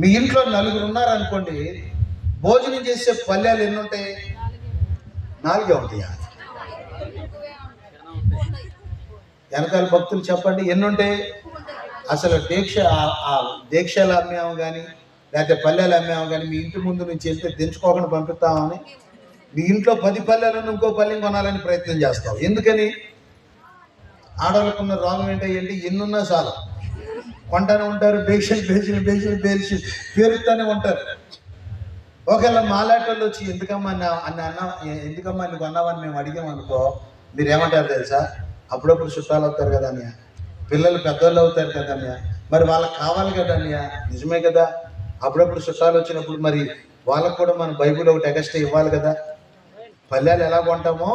Speaker 1: మీ ఇంట్లో 4 ఉన్నారనుకోండి, భోజనం చేసే పల్లెలు ఎన్ని ఉంటాయి? 4 ఉంటాయా? వెనకాల భక్తులు చెప్పండి, ఎన్ని ఉంటాయి? అసలు దీక్షాలమ్యాము కానీ, లేకపోతే పల్లెలు అమ్మాము కానీ మీ ఇంటి ముందు నుంచి వెళ్తే దించుకోకుండా పంపిస్తామని మీ ఇంట్లో 10 పల్లెలను ఇంకో పల్లెని కొనాలని ప్రయత్నం చేస్తాం. ఎందుకని? ఆడవాళ్ళకున్న రోగం ఏంటంటే ఎన్నున్నా చాలు కొంటానే ఉంటారు, పేరుతూనే ఉంటారు. ఒకవేళ మాలాటోళ్ళు వచ్చి ఎందుకమ్మా నీకు అన్నావని మేము అడిగామనుకో, మీరు ఏమంటారు తెలుసా? అప్పుడప్పుడు చుట్టాలు అవుతారు కదా అన్నయ్య, పిల్లలు పెద్దోళ్ళు అవుతారు కదా అన్నయ్య, మరి వాళ్ళకి కావాలి కదా అన్నయ్య. నిజమే కదా, అప్పుడప్పుడు చుట్టాలు వచ్చినప్పుడు మరి వాళ్ళకు కూడా మన బైబిల్ ఒకటి ఎక్స్ట్రా ఇవ్వాలి కదా. పల్లెలు ఎలా కొంటామో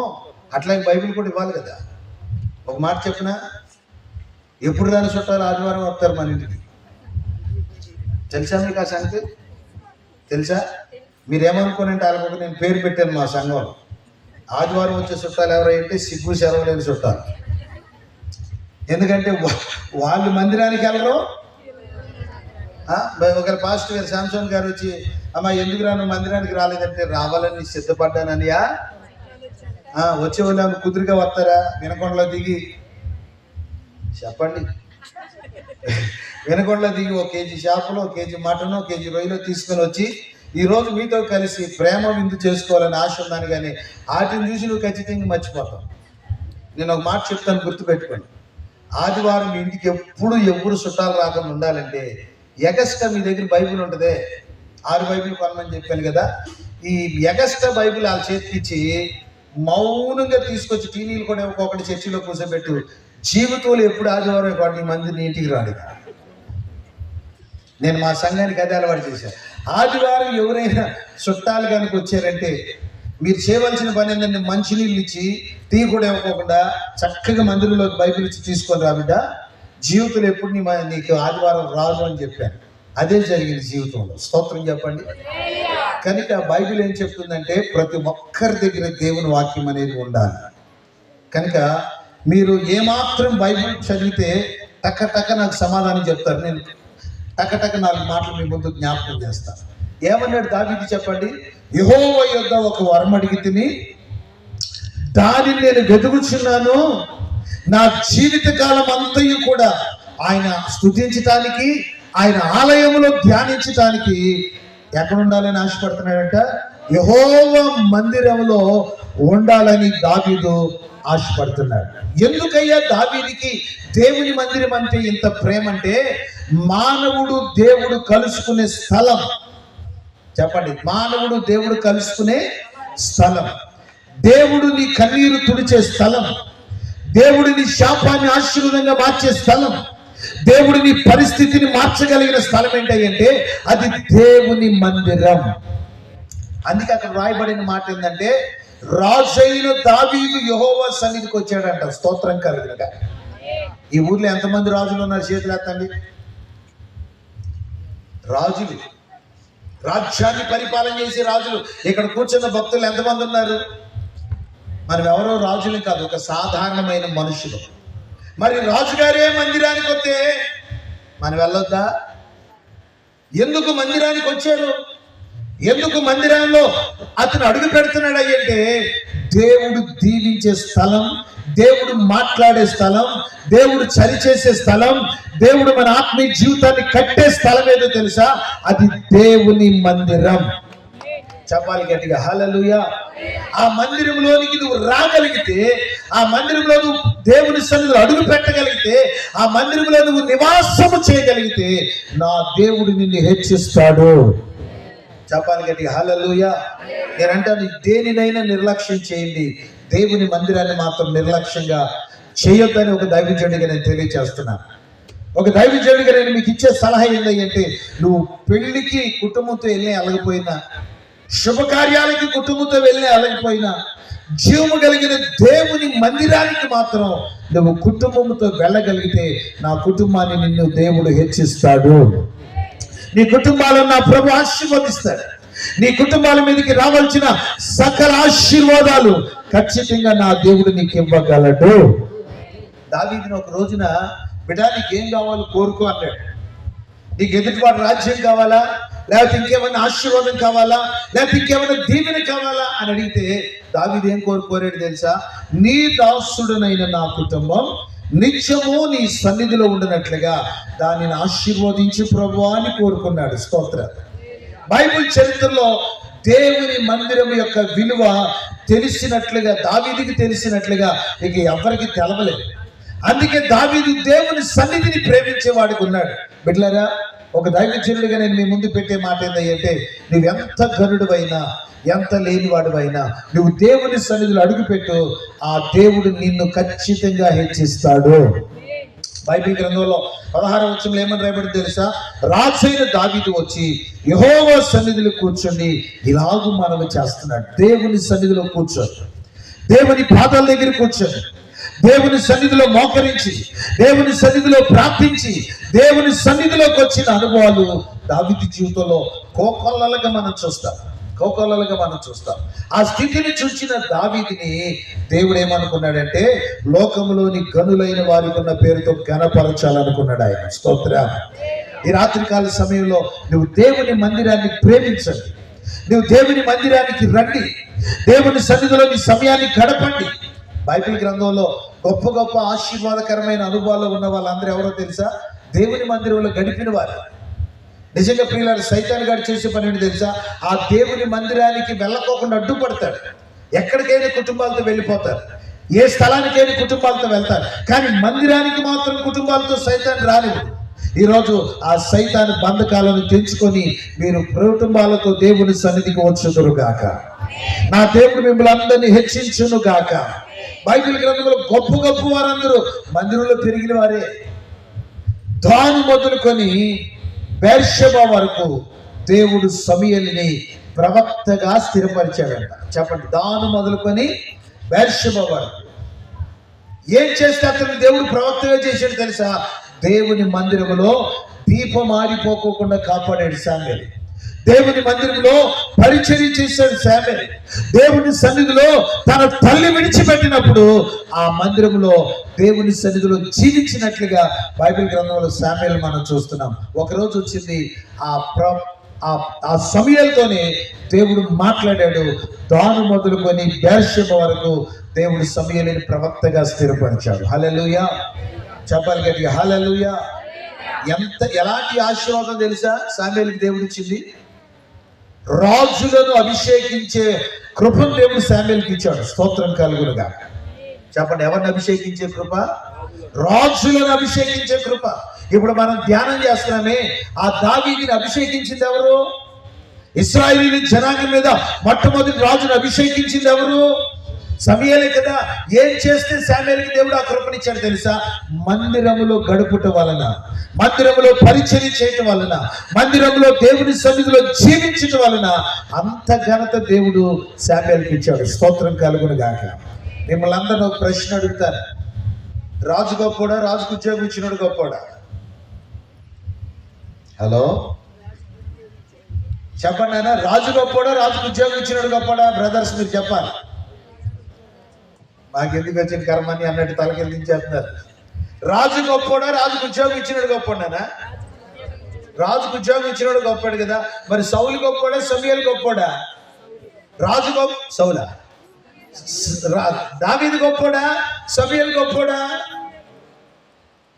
Speaker 1: అట్లాగే బైబిల్ కూడా ఇవ్వాలి కదా. ఒక మాట చెప్పిన, ఎప్పుడు రాని చుట్టాలు ఆదివారం వస్తారు మన ఇంటికి. తెలుసా మీకు ఆ సంగతి? తెలుసా? మీరేమనుకోనంటే వాళ్ళకొక నేను పేరు పెట్టాను మా సంఘంలో. ఆదివారం వచ్చే చుట్టాలు ఎవరైతే సిగ్గు సెలవు లేని చుట్టాలు. ఎందుకంటే వాళ్ళు మందిరానికి వెళ్ళరు. ఒకరు పాస్టర్ గారు శాంసన్ గారు వచ్చి, అమ్మా ఎందుకు రాను మందిరానికి రాలేదంటే, రావాలని సిద్ధపడ్డాననియా. వచ్చే వాళ్ళు కుదురుగా వస్తారా? వినకొండలో దిగి చెప్పండి, వినకొండలో దిగి 1 కేజీ చేపలు, 1 కేజీ మటను, 1 కేజీ రొయ్యలు తీసుకొని వచ్చి ఈరోజు మీతో కలిసి ప్రేమ విందు చేసుకోవాలని ఆశ ఉందని, కానీ వాటిని చూసి నువ్వు ఖచ్చితంగా మర్చిపోతావు. నేను ఒక మాట చెప్తాను, గుర్తుపెట్టుకోండి. ఆదివారం మీ ఇంటికి ఎప్పుడు ఎవరు చుట్టాలు రాకుండా ఉండాలంటే ఎగస్ట్రా మీ దగ్గర బైబిల్ ఉంటుంది. 6 బైబిల్ కొనమని చెప్పాను కదా. ఈ ఎగస్ట్రా బైబిల్ వాళ్ళ చేతికిచ్చి మౌనంగా తీసుకొచ్చి టీవీలు కూడా ఒక్కొక్కటి చర్చిలో కూర్చోబెట్టు. జీవితంలో ఎప్పుడు ఆదివారం 10 మంది ఇంటికి రాడు. నేను మా సంఘానికి అదే అలవాటు చేశాను. ఆదివారం ఎవరైనా చుట్టాలు కనుక వచ్చారంటే మీరు చేయవలసిన పని ఏంటంటే మంచినీళ్ళు ఇచ్చి టీ కూడా ఇవ్వకుండా చక్కగా మందిరంలోకి బైబిల్ ఇచ్చి తీసుకొని రా బిడ్డ, జీవితంలో ఎప్పుడు నీకు ఆదివారం రాదు అని చెప్పాను. అదే జరిగింది జీవితంలో. స్తోత్రం చెప్పండి. కనుక బైబిల్ ఏం చెప్తుందంటే ప్రతి ఒక్కరి దగ్గర దేవుని వాక్యం అనేది ఉండాలి. కనుక మీరు ఏమాత్రం బైబిల్ చదివితే టక్క నాకు సమాధానం చెప్తారు. నేను టక్క 4 మాటలు మీ ముందు జ్ఞాపకం చేస్తాను. ఏమన్నాడు దావీదు చెప్పండి? యెహోవా యొద్ద ఒక వరం అడిగితిని, దానిని నేను వెతుకుచున్నాను. నా జీవిత కాలం అంతయు కూడా ఆయన స్తుతించటానికి, ఆయన ఆలయంలో ధ్యానించటానికి ఎక్కడ ఉండాలని ఆశపడుతున్నాడంట? యెహోవా మందిరంలో ఉండాలని దావీదు ఆశపడుతున్నాడు. ఎందుకయ్యా దావీదుకి దేవుని మందిరం అంటే ఇంత ప్రేమ అంటే, మానవుడు దేవుడు కలుసుకునే స్థలం. చెప్పండి, మానవుడు దేవుడు కలుసుకునే స్థలం, దేవుడు నీ కన్నీరు తుడిచే స్థలం, దేవుడు నీ శాపాన్ని ఆశీర్వాదంగా మార్చే స్థలం, దేవుడు నీ పరిస్థితిని మార్చగలిగిన స్థలం ఏంటంటే అది దేవుని మందిరం. అందుకే అక్కడ రాయబడిన మాట ఏంటంటే, రాజైన దావీదు యెహోవా సన్నిధికి వచ్చాడంట. స్తోత్రం కలుగునుగా. ఈ ఊర్లో ఎంతమంది రాజులు ఉన్నారు? చేతులు ఎత్తండి. రాజులు, రాజ్యాన్ని పరిపాలన చేసే రాజులు. ఇక్కడ కూర్చున్న భక్తులు ఎంతమంది ఉన్నారు? మనం ఎవరో రాజులు కాదు, ఒక సాధారణమైన మనుషులు. మరి రాజుగారే మందిరానికి వస్తే మనం వెళ్ళొద్దా? ఎందుకు మందిరానికి వచ్చారు? ఎందుకు మందిరంలో అతను అడుగు పెడుతున్నాడు అంటే, దేవుడు దీవించే స్థలం, దేవుడు మాట్లాడే స్థలం, దేవుడు చరిచేసే స్థలం, దేవుడు మన ఆత్మీయ జీవితాన్ని కట్టే స్థలం ఏదో తెలుసా? అది దేవుని మందిరం. చెప్పాలి గట్టిగా హల్లెలూయా. ఆ మందిరంలోనికి నువ్వు రాగలిగితే, ఆ మందిరంలో నువ్వు దేవుని సన్నిధిలో అడుగు పెట్టగలిగితే, ఆ మందిరంలో నువ్వు నివాసము చేయగలిగితే నా దేవుడు నిన్ను హెచ్చిస్తాడు. చెప్పాలి గట్టిగా హల్లెలూయా. నేను అంటాను, దేనినైనా నిర్లక్ష్యం చేయండి, దేవుని మందిరాన్ని మాత్రం నిర్లక్ష్యంగా చేయొద్దని ఒక దైవజనుడిగా నేను తెలియజేస్తున్నాను. ఒక దైవజనుడిగా నేను మీకు ఇచ్చే సలహా ఏంటంటే, నువ్వు పెళ్లికి కుటుంబంతో వెళ్ళి అలగిపోయినా, శుభకార్యాలకి కుటుంబంతో వెళ్ళి అలగిపోయినా, జీవము కలిగిన దేవుని మందిరానికి మాత్రం నువ్వు కుటుంబంతో వెళ్ళగలిగితే నా కుటుంబాన్ని నిన్ను దేవుడు హెచ్చిస్తాడు. నీ కుటుంబాలను నా ప్రభు ఆశీర్వదిస్తాడు. నీ కుటుంబాల మీదకి రావాల్సిన సకల ఆశీర్వాదాలు ఖచ్చితంగా నా దేవుడు నీకు ఇవ్వగలడు. దావీదుని ఒక రోజున, బిడ్డా నీకు ఏం కావాలో కోరుకో అన్నాడు. నీకు ఎదుటివాడు రాజ్యం కావాలా, లేకపోతే ఇంకేమైనా ఆశీర్వాదం కావాలా, లేకపోతే ఇంకేమైనా దీవెన కావాలా అని అడిగితే దావీదు ఏం కోరాడు తెలుసా? నీ దాసుడునైన నా కుటుంబం నిత్యము నీ సన్నిధిలో ఉండినట్లుగా దానిని ఆశీర్వదించి ప్రభువా అని కోరుకున్నాడు. స్తోత్రం. బైబిల్ చరిత్రలో దేవుని మందిరం యొక్క విలువ తెలిసినట్లుగా, దావీదుకి తెలిసినట్లుగా ఇక ఎవరికి తెలవలేదు. అందుకే దావీదు దేవుని సన్నిధిని ప్రేమించేవాడికి ఉన్నాడు. బిడ్డలారా, ఒక దైవజనుడిగా నేను మీ ముందు పెట్టే మాట ఏంటంటే, నువ్వెంత గనుడువైనా, ఎంత లేనివాడువైనా, నువ్వు దేవుని సన్నిధిలో అడుగుపెట్టు, ఆ దేవుడు నిన్ను ఖచ్చితంగా హెచ్చిస్తాడు. బైబిల్ గ్రంథంలో 16వ వచనంలో ఏమని రాయబడింది తెలుసా? రాజైన దావీదు వచ్చి యెహోవా సన్నిధిలో కూర్చొని ఇలాగూ మనవి చేస్తున్నాడు. దేవుని సన్నిధిలో కూర్చొని, దేవుని పాదాల దగ్గర కూర్చొని, దేవుని సన్నిధిలో మోకరించి, దేవుని సన్నిధిలో ప్రార్థించి, దేవుని సన్నిధిలోకి వచ్చిన అనుభవాలు దావీదు జీవితంలో కోకొల్లలుగా మనం చూస్తాం. ఆ స్థితిని చూసిన దావీదుని దేవుడు ఏమనుకున్నాడంటే, లోకంలోని గనులైన వారికి ఉన్న పేరుతో ఘనపరచాలనుకున్నాడు ఆయన. స్తోత్రం. ఈ రాత్రికాల సమయంలో నువ్వు దేవుని మందిరాన్ని ప్రేమించండి, నువ్వు దేవుని మందిరానికి రండి, దేవుని సన్నిధిలో నీ సమయాన్ని గడపండి. బైబిల్ గ్రంథంలో గొప్ప గొప్ప ఆశీర్వాదకరమైన అనుభవాలు ఉన్న వాళ్ళందరూ ఎవరో తెలుసా? దేవుని మందిరంలో గడిపిన వారు. నిజంగా ప్రియులారు, సైతాన్ గారు చేసే పని ఏంటి తెలుసా? ఆ దేవుని మందిరానికి వెళ్ళకోకుండా అడ్డుపడతాడు. ఎక్కడికైనా కుటుంబాలతో వెళ్ళిపోతారు, ఏ స్థలానికైనా కుటుంబాలతో వెళ్తారు, కానీ మందిరానికి మాత్రం కుటుంబాలతో సైతాన్ రానివ్వడు. ఈరోజు ఆ సైతాన్ బంధకాలను తెంచుకొని మీరు కుటుంబాలతో దేవుని సన్నిధికి వచ్చుదురు గాక. నా దేవుడు మిమ్మల్ని అందరినీ హెచ్చించును గాక. బైబిల్ గ్రంథంలో గొప్ప గొప్ప వారందరూ మందిరంలో పెరిగిన వారే. దాను మొదలుకొని బెర్షెబా వరకు దేవుడు సమూయేలుని ప్రవక్తగా స్థిరపరిచాడంట. చెప్పండి, దాను మొదలుకొని బెర్షెబా వరకు ఏం చేస్తే అతను దేవుడు ప్రవక్తగా చేశాడు తెలుసా? దేవుని మందిరంలో దీపం ఆరిపోకుండా కాపాడాడు శామ్యూయేలు. దేవుని మందిరంలో పరిచర్య చేశాడు శామ్యూయేలు. దేవుని సన్నిధిలో తన తల్లి విడిచిపెట్టినప్పుడు ఆ మందిరంలో దేవుని సన్నిధిలో జీవించినట్లుగా బైబిల్ గ్రంథంలో శామ్యూయేలు మనం చూస్తున్నాం. ఒకరోజు వచ్చింది, ఆ సమూయేలుతోనే దేవుడు మాట్లాడాడు. దాను మొదలుకొని బెర్షెబా వరకు దేవుడు సమూయేలుని ప్రవక్తగా స్థిరపరిచాడు. హల్లెలూయా. చెప్పాలి గట్టిగా, హల్లెలూయా. ఎలాంటి ఆశీర్వాదం తెలుసా శామ్యూయేలుకి దేవుడు ఇచ్చింది? రాజులను అభిషేకించే కృపను దేవుడు శామ్యూయేలుకి ఇచ్చాడు. స్తోత్రం కలుగునుగా. చెప్పండి, ఎవరిని అభిషేకించే కృప? రాజులను అభిషేకించే కృప. ఇప్పుడు మనం ధ్యానం చేస్తున్నామే, ఆ దావీదుని అభిషేకించింది ఎవరు? ఇశ్రాయేలు జనాంగం మీద మొట్టమొదటి రాజును అభిషేకించింది ఎవరు? సమూయేలే కదా. ఏం చేస్తే శామ్యూయేలుకి దేవుడు ఆ కృపనిచ్చాడు తెలుసా? మందిరములో గడుపుట వలన, మందిరములో పరిచర్య చేయటం వలన, మందిరంలో దేవుని సన్నిధిలో జీవించటం వలన అంత ఘనత దేవుడు శామ్యూయేలుకి ఇచ్చాడు. స్తోత్రం కలుగును గాక. మిమ్మల్ని అందరూ ఒక ప్రశ్న అడుగుతారు, రాజు గొప్పోడా, రాజుకు ఉద్యోగం ఇచ్చినోడు గొప్పోడా? హలో, చెప్పండి నాన్న, రాజు గొప్పోడా, రాజుకు ఉద్యోగం ఇచ్చినోడు గొప్పోడా? బ్రదర్స్ మీరు చెప్పాలి. మాకెందుకు వచ్చిన కర్మని అన్నట్టు తలకెళ్ళించేస్తున్నారు. రాజు గొప్పోడా, రాజుకు ఉద్యోగం ఇచ్చినాడు గొప్పోడానా? రాజుకు ఉద్యోగం ఇచ్చినాడు గొప్పాడు కదా. మరి సౌలు గొప్పోడా, సమూయేలు గొప్పోడా? రాజు సౌలా? దావీదు గొప్పోడా, సమూయేలు గొప్పోడా?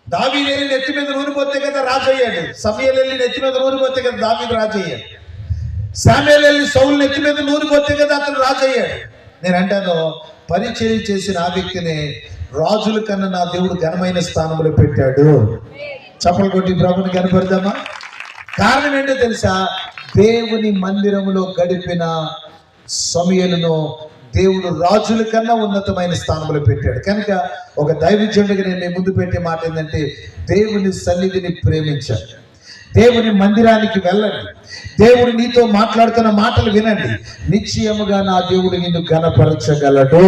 Speaker 1: దావీదు వెళ్ళి నెత్తి మీద నూనె పోతే కదా రాజు అయ్యాడు. సమూయేలు వెళ్ళి నెత్తి మీద నూనె పోతే కదా దావీదు రాజు అయ్యాడు. శామ్యూయేలు వెళ్ళి సౌలు నెత్తి మీద నూనె పోతే కదా అతను రాజు అయ్యాడు. నేను అంటాను, పరిచర్య చేసిన ఆ వ్యక్తిని రాజుల కన్నా నా దేవుడు ఘనమైన స్థానంలో పెట్టాడు. చప్పలు కొట్టి ప్రభుని కనపడదామా? కారణం ఏంటో తెలుసా? దేవుని మందిరంలో గడిపిన సమూయేలును దేవుడు రాజుల కన్నా ఉన్నతమైన స్థానంలో పెట్టాడు. కనుక ఒక దైవజనుడిగా నేను మీ ముందు పెట్టే మాట ఏంటంటే, దేవుని సన్నిధిని ప్రేమించండి, దేవుని మందిరానికి వెళ్ళండి, దేవుడు నీతో మాట్లాడుతున్న మాటలు వినండి. నిశ్చయముగా నా దేవుడు నిన్ను ఘనపరచగలడు.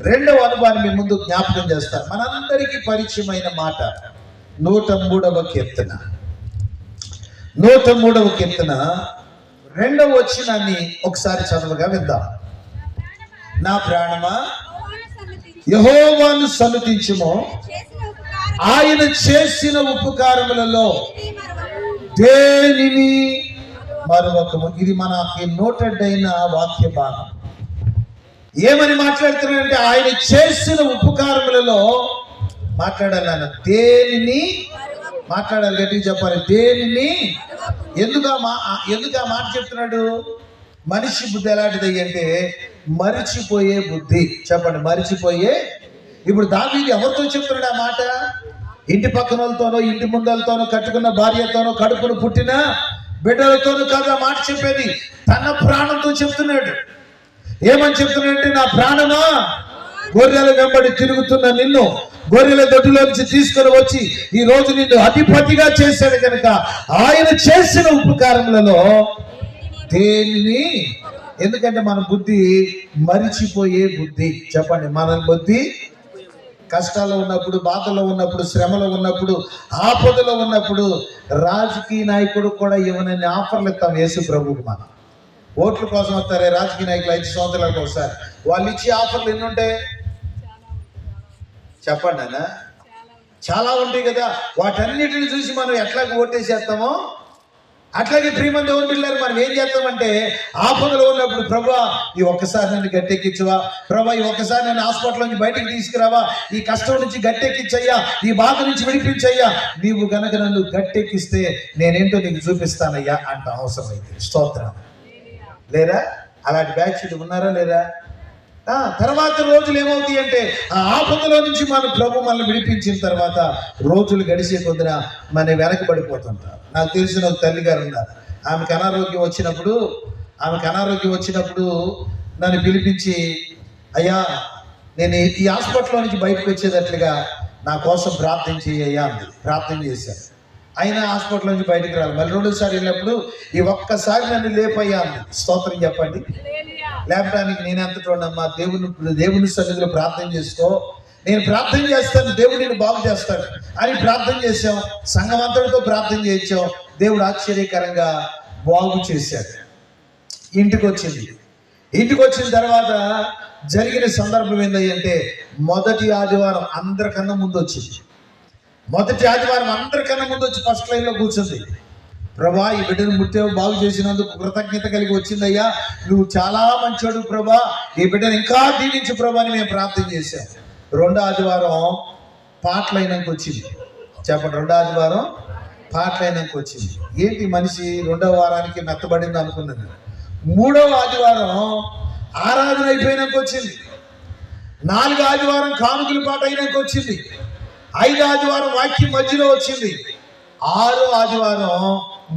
Speaker 1: రెండవ అనుభవాన్ని మీ ముందు జ్ఞాపకం చేస్తాను. మనందరికీ పరిచయమైన మాట 103వ కీర్తన. 103వ కీర్తన 2వ వచనాన్ని ఒకసారి చదవగా విందాం. నా ప్రాణమా యెహోవాను సన్నుతించుము, ఆయన చేసిన ఉపకారములలో దేనిని మరొకము. ఇది మనకి నోటెడ్ అయిన వాక్య భాగం. ఏమని మాట్లాడుతున్నాడంటే, ఆయన చేసిన ఉపకారములలో మాట్లాడాలన్న దేనిని మాట్లాడాలి, గట్టిగా చెప్పాలి. దేనిని ఎందుకు ఆ మాట చెప్తున్నాడు? మనిషి బుద్ధి ఎలాంటిది అంటే మరిచిపోయే బుద్ధి. చెప్పండి, మరిచిపోయే. ఇప్పుడు దావీదు ఎవరితో చెప్తున్నాడు ఆ మాట? ఇంటి పక్కన వాళ్ళతోనో, ఇంటి ముందలతోనో, కట్టుకున్న భార్యతోనో, కడుపును పుట్టిన బిడ్డలతోనూ కాదు ఆ మాట చెప్పేది, తన ప్రాణంతో చెప్తున్నాడు. ఏమని చెప్తున్నాడంటే, నా ప్రాణమా, గొర్రెల వెంబడి తిరుగుతున్న నిన్ను గొర్రెల దొడ్డిలోంచి తీసుకొని వచ్చి ఈ రోజు నిన్ను అధిపతిగా చేశాడు కనుక ఆయన చేసిన ఉపకారములలో దేనిని, ఎందుకంటే మన బుద్ధి మరిచిపోయే బుద్ధి. చెప్పండి, మన బుద్ధి కష్టాల్లో ఉన్నప్పుడు, బాధలో ఉన్నప్పుడు, శ్రమలో ఉన్నప్పుడు, ఆపదలో ఉన్నప్పుడు రాజకీయ నాయకుడు కూడా ఇవ్వనన్ని ఆఫర్లు ఇస్తాం యేసు ప్రభువుకి. మనం ఓట్ల కోసం వస్తారే రాజకీయ నాయకులు 5 సంవత్సరాలకు ఒకసారి, వాళ్ళు ఇచ్చే ఆఫర్లు ఎన్ని ఉంటాయి చెప్పండి అన్న? చాలా ఉంటాయి కదా. వాటన్నిటిని చూసి మనం ఎట్లాగ ఓటేసేస్తామో అట్లాగే ప్రియమైన దేవుని బిడ్డలారా, మనం ఏం చేస్తామంటే ఆపదలో ఉన్నప్పుడు, ప్రభా ఈ ఒక్కసారి నన్ను గట్టెక్కించవా, ప్రభా ఈ ఒక్కసారి నన్ను హాస్పిటల్ నుంచి బయటికి తీసుకురావా, ఈ కష్టం నుంచి గట్టెక్కించయ్యా, ఈ బాధ నుంచి విడిపించయ్యా, నీవు గనక నన్ను గట్టెక్కిస్తే నేనేంటో నీకు చూపిస్తానయ్యా అంట అవసరమైతే. స్తోత్రం. లేరా? అలాంటి బ్యాచ్ ఉన్నారా లేరా? తర్వాత రోజులు ఏమవుతాయి అంటే ఆ ఆపదలో నుంచి మన ప్రభు మనల్ని విడిపించిన తర్వాత రోజులు గడిచే కొద్దిన మన వెనకబడిపోతుంటారు. నాకు తెలిసిన ఒక తల్లి గారు ఉన్నారు. ఆమెకు అనారోగ్యం వచ్చినప్పుడు నన్ను పిలిపించి, అయ్యా నేను ఈ హాస్పిటల్లో నుంచి బయటకు వచ్చేటట్లుగా నా కోసం ప్రార్థన చేయ్యా అంది. ప్రార్థన చేశాను. అయినా హాస్పిటల్ నుంచి బయటకు రాలి. మళ్ళీ 2సారి వెళ్ళినప్పుడు ఈ ఒక్కసారి నన్ను లేపయ్యా అంది. స్తోత్రం చెప్పండి. లేపడానికి నేనెంతటోనమ్మా, దేవుని సన్నిధిలో ప్రార్థన చేసుకో, నేను ప్రార్థన చేస్తాను, దేవుడు నేను బాగు చేస్తాడు అని ప్రార్థన చేశాం. సంఘం అంతటితో ప్రార్థన చేయించాం. దేవుడు ఆశ్చర్యకరంగా బాగు చేశాడు. ఇంటికి వచ్చిన తర్వాత జరిగిన సందర్భం ఏంటంటే, మొదటి ఆదివారం అందరికన్నా ముందు వచ్చింది. ఫస్ట్ లైన్లో కూర్చుంది. ప్రభా ఈ బిడ్డను ముట్టావు, బాగు చేసినందుకు కృతజ్ఞత కలిగి వచ్చిందయ్యా, నువ్వు చాలా మంచోడు ప్రభా, ఈ బిడ్డను ఇంకా దీవించు ప్రభా అని మేము ప్రార్థన చేశాం. 2వ ఆదివారం పాటలైనాక వచ్చింది. చెప్పండి, 2వ ఆదివారం పాటలైనాక వచ్చింది. ఏంటి మనిషి 2వ వారానికి మెత్తబడింది అనుకున్నది. 3వ ఆదివారం ఆరాధన అయిపోయినాక వచ్చింది. 4వ ఆదివారం కానుకల పాట అయినాక వచ్చింది. 5వ ఆదివారం వాక్యం మధ్యలో వచ్చింది. 6వ ఆదివారం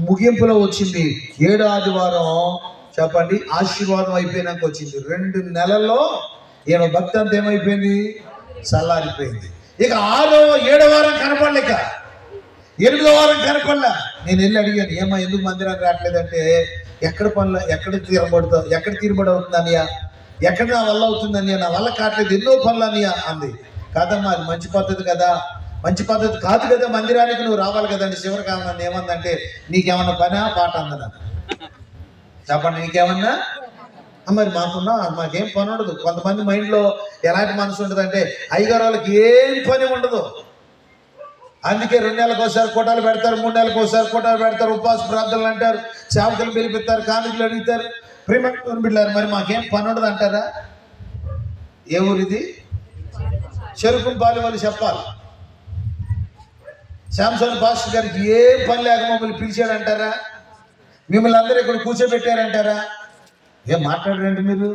Speaker 1: ముగింపులో వచ్చింది. 7వ ఆదివారం చెప్పండి ఆశీర్వాదం అయిపోయినాక వచ్చింది. 2 నెలల్లో ఈయన భక్తి అంతా ఏమైపోయింది? చల్లారిపోయింది. ఇక 6వ 7వ వారం కనపడలేక 8వ వారం కనపడలే. నేను వెళ్ళి అడిగాను, ఏమా ఎందుకు మందిరానికి రావట్లేదంటే, ఎక్కడ తీరబడి అవుతుందనియా, ఎక్కడ నా వల్ల అవుతుందనియా, నా వల్ల కావట్లేదు, ఎన్నో పనులు అనియా అంది. కాదమ్మా అది మంచి పద్ధతి కదా, మంచి పద్ధతి కాదు కదా, మందిరానికి నువ్వు రావాలి కదండి. చివరికి నన్ను ఏమందంటే, నీకేమన్నా పనా పాట అందన చెప్పండి, నీకేమన్నా? మరి మాకేం పని ఉండదు. కొంతమంది మైండ్లో ఎలాంటి మనసు ఉంటుంది అంటే, అయ్యగారు వాళ్ళకి ఏం పని ఉండదు, అందుకే 2 నెలలకు ఒకసారి కోటాలు పెడతారు, 3 నెలలకు ఒకసారి కోటాలు పెడతారు, ఉపవాస ప్రార్థనలు అంటారు, సేవకులు పిలిపిస్తారు, కానుకలు అడుగుతారు. ప్రేమ బిడ్డలారు, మరి మాకేం పని ఉండదు అంటారా? ఏ ఊరిది? చెరుకుపాలి వాళ్ళు చెప్పాలి. శాంసన్ పాస్టర్ గారికి ఏం పని లేక మమ్మల్ని పిలిచాడంటారా? మిమ్మల్ని అందరూ ఇక్కడ కూర్చోబెట్టారంటారా? ఏం మాట్లాడారంటే మీరు?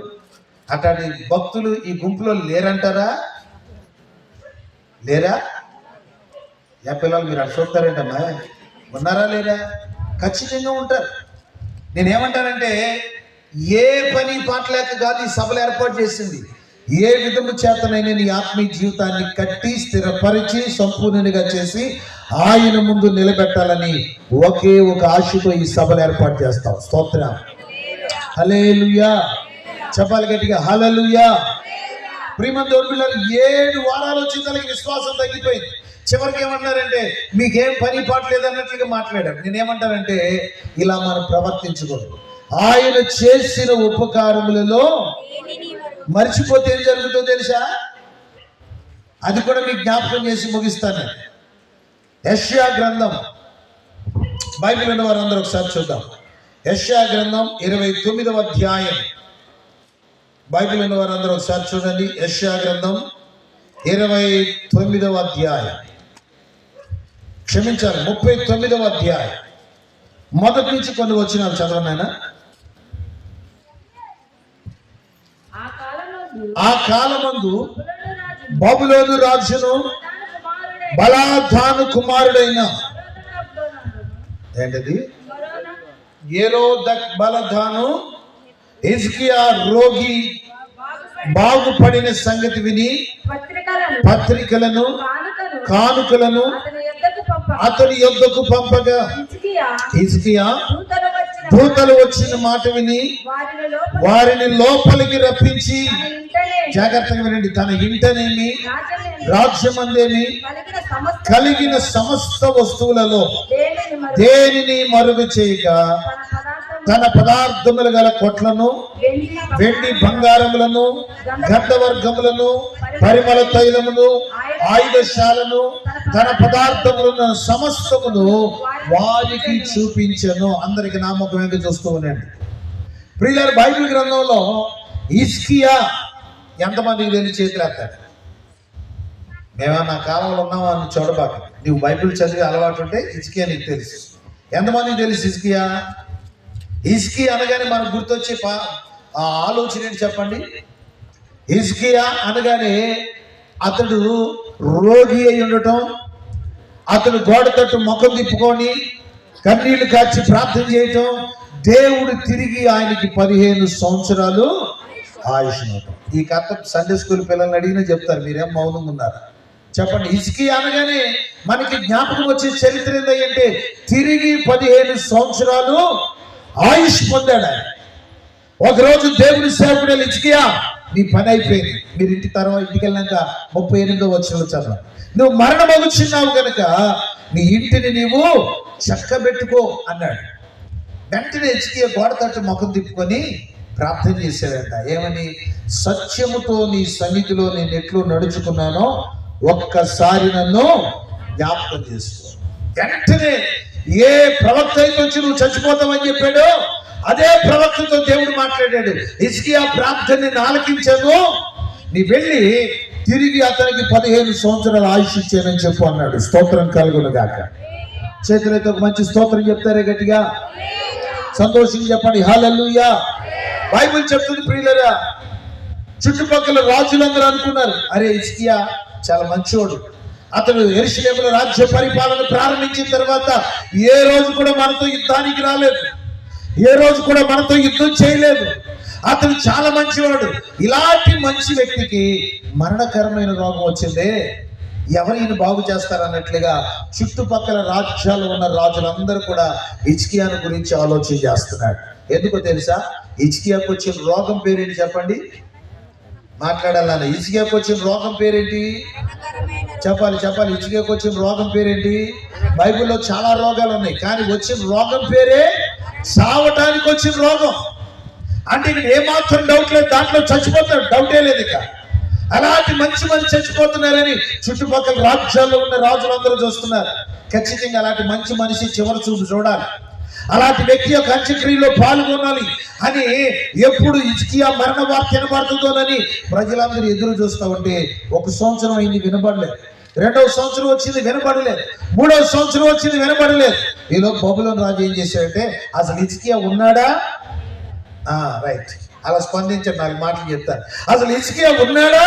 Speaker 1: అట్లాంటి భక్తులు ఈ గుంపులో లేరంటారా? లేరా? ఏ పిల్లలు మీరు అటు చూస్తారేంటమ్మా? ఉన్నారా లేరా? ఖచ్చితంగా ఉంటారు. నేనేమంటానంటే, ఏ పని పాట లేక కాదు ఈ సభలు ఏర్పాటు చేసింది. ఏ విధము చేతనైనా నీ ఆత్మీయ జీవితాన్ని కట్టి స్థిరపరిచి సంపూర్ణంగా చేసి ఆయన ముందు నిలబెట్టాలని ఒకే ఒక ఆశతో ఈ సభలు ఏర్పాటు చేస్తాం. స్తోత్రం. హల్లెలూయా. చెప్పాలి గట్టిగా, హల్లెలూయా. ప్రియమైన దేవుని పిల్లలు, 7 వారాలు వచ్చిందలకి విశ్వాసం తగ్గిపోయింది. చివరికి ఏమన్నారంటే, మీకేం పని పాట లేదన్నట్లుగా మాట్లాడారు. నేనేమంటానంటే, ఇలా మనం ప్రవర్తించకూడదు. ఆయన చేసిన ఉపకారములలో మర్చిపోతే ఏం జరుగుతుందో తెలుసా? అది కూడా మీకు జ్ఞాపకం చేసి ముగిస్తాను. యెషయా గ్రంథం, బైబిల్ ఉన్న వారందరూ ఒకసారి చూద్దాం. యెషయా గ్రంథం 29వ అధ్యాయం. బైబిల్ ఉన్న వారందరూ ఒకసారి చూడండి. యెషయా గ్రంథం 29వ అధ్యాయం, క్షమించాలి 39వ అధ్యాయం. మొదటి నుంచి కొన్ని వచనాలు చదవండి ఆయన. ఆ కాలమందు బబులోను రాజును బలాధాను కుమారుడైన ఏంటది ఏరోదక్ బలధాను హిజ్కియా రోగి బాగుపడిన సంగతి విని పత్రికలను కానుకలను అతని యొద్దకు పంపగా హిజ్కియా దూతలు వచ్చిన మాట విని వారిని లోపలికి రప్పించి, జాగ్రత్తగా వినండి, తన ఇంటనేమి రాజ్యమందేమి కలిగిన సమస్త వస్తువులలో దేనిని మరుగు చేయక తన పదార్థములు గల కొట్లను, వెండి బంగారములను, గంధవర్గములను, పరిమళ తైలమును, ఆయుధశాలను, తన పదార్థములను సమస్తమును వారికి చూపించను. అందరికి నామకం చూస్తూ ఉండండి ప్రియులారా. బైబిల్ గ్రంథంలో హిజ్కియా ఎంతమందికి తెలిసి చేతులు ఎత్తాడు? మేమన్నా కాలంలో ఉన్నామా అని చూడబాక. నువ్వు బైబిల్ చదివే అలవాటు ఉంటే హిజ్కియా నీకు తెలుసు. ఎంతమందికి తెలుసు హిజ్కియా? హిజ్కియా అనగానే మనకు గుర్తొచ్చే ఆ ఆలోచన ఏంటి చెప్పండి? హిజ్కియా అనగానే అతడు రోగి అయి ఉండటం, అతడు గోడ తట్టు ముఖం తిప్పుకొని కన్నీళ్లు కాచి ప్రార్థన చేయటం, దేవుడు తిరిగి ఆయనకి 15 సంవత్సరాలు ఆయుష్ ఇవ్వటం. ఈ కథ సండే స్కూల్ పిల్లల్ని అడిగినా చెప్తారు, మీరేం మౌనంగా ఉన్నారు చెప్పండి. హిజ్కియా అనగానే మనకి జ్ఞాపకం వచ్చే చరిత్ర ఏంటంటే తిరిగి 15 సంవత్సరాలు ఆయుష్ పొందాడు ఆయన. ఒకరోజు దేవుని సేవకుడు హిజ్కియా, నీ పని అయిపోయింది, మీరు ఇంటికి వెళ్ళాక 38వ వచనంలో చదవండి, నువ్వు మరణమగుచున్నావు కనుక నీ ఇంటిని నీవు చక్కబెట్టుకో అన్నాడు. వెంటనే హిజ్కియా గోడ తట్టు ముఖం తిప్పుకొని ప్రార్థన చేశాడంట. ఏమని? సత్యముతో నీ సన్నిధిలో నేను ఎట్లు నడుచుకున్నానో ఒక్కసారి నన్ను జ్ఞాపకం చేసుకో. వెంటనే ఏ ప్రవక్త అయితే వచ్చి నువ్వు చచ్చిపోతావని చెప్పాడో అదే ప్రవక్తతో దేవుడు మాట్లాడాడు. హిజ్కియా ప్రార్థనని ఆలకించాను, నీ వెళ్ళి తిరిగి అతనికి 15 సంవత్సరాలు ఆయుష్ ఇచ్చానని చెప్పు అన్నాడు. స్తోత్రం కలుగును గాక. చేతులైతే ఒక మంచి స్తోత్రం చెప్తారే గట్టిగా, సంతోషంగా చెప్పండి హల్లెలూయా. బైబిల్ చెప్తుంది ప్రియులారా, చుట్టుపక్కల రాజులందరూ అనుకున్నారు, అరే హిజ్కియా చాలా మంచివాడు, అతడు యెరూషలేములో రాజ్య పరిపాలన ప్రారంభించిన తర్వాత ఏ రోజు కూడా మనతో యుద్ధానికి రాలేదు, ఏ రోజు కూడా మనతో యుద్ధం చేయలేదు, అతడు చాలా మంచివాడు. ఇలాంటి మంచి వ్యక్తికి మరణకరమైన రోగం వచ్చిందే, ఎవరు ఈయన బాగు చేస్తారన్నట్లుగా చుట్టుపక్కల రాజ్యాలు ఉన్న రాజులందరూ కూడా హిజ్కియాను గురించి ఆలోచన చేస్తున్నాడు. ఎందుకో తెలుసా? హిజ్కియాకు వచ్చిన రోగం పేరేంటి చెప్పండి? మాట్లాడాలన్న. హిజ్కియాకు వచ్చిన రోగం పేరేంటి? చెప్పాలి. హిజ్కియాకు వచ్చిన రోగం పేరేంటి? బైబిల్లో చాలా రోగాలు ఉన్నాయి, కానీ వచ్చిన రోగం పేరే సావటానికి వచ్చిన రోగం. అంటే ఇక్కడ ఏమాత్రం డౌట్ లేదు, దాంట్లో చచ్చిపోతాడు, డౌటే లేదు. ఇక అలాంటి మంచి చచ్చిపోతున్నారని చుట్టుపక్కల రాజ్యాల్లో ఉన్న రాజులందరూ చూస్తున్నారు. ఖచ్చితంగా అలాంటి మంచి మనిషి చివరి చూపు చూడాలి, అలాంటి వ్యక్తి యొక్క అంత్యక్రియలో పాల్గొనాలి అని ఎప్పుడు హిజ్కియా మరణ వార్త వినబడుతుందోనని ప్రజలందరూ ఎదురు చూస్తూ ఉంటే 1 సంవత్సరం అయింది, వినబడలేదు. 2వ సంవత్సరం వచ్చింది, వినబడలేదు. 3వ సంవత్సరం వచ్చింది, వినబడలేదు. ఈలో బబులోను రాజు ఏం చేశాడంటే, అసలు హిజ్కియా ఉన్నాడా? రైట్, అలా స్పందించండి, 4 మాటలు చెప్తాను. అసలు హిజ్కియా ఉన్నాడా?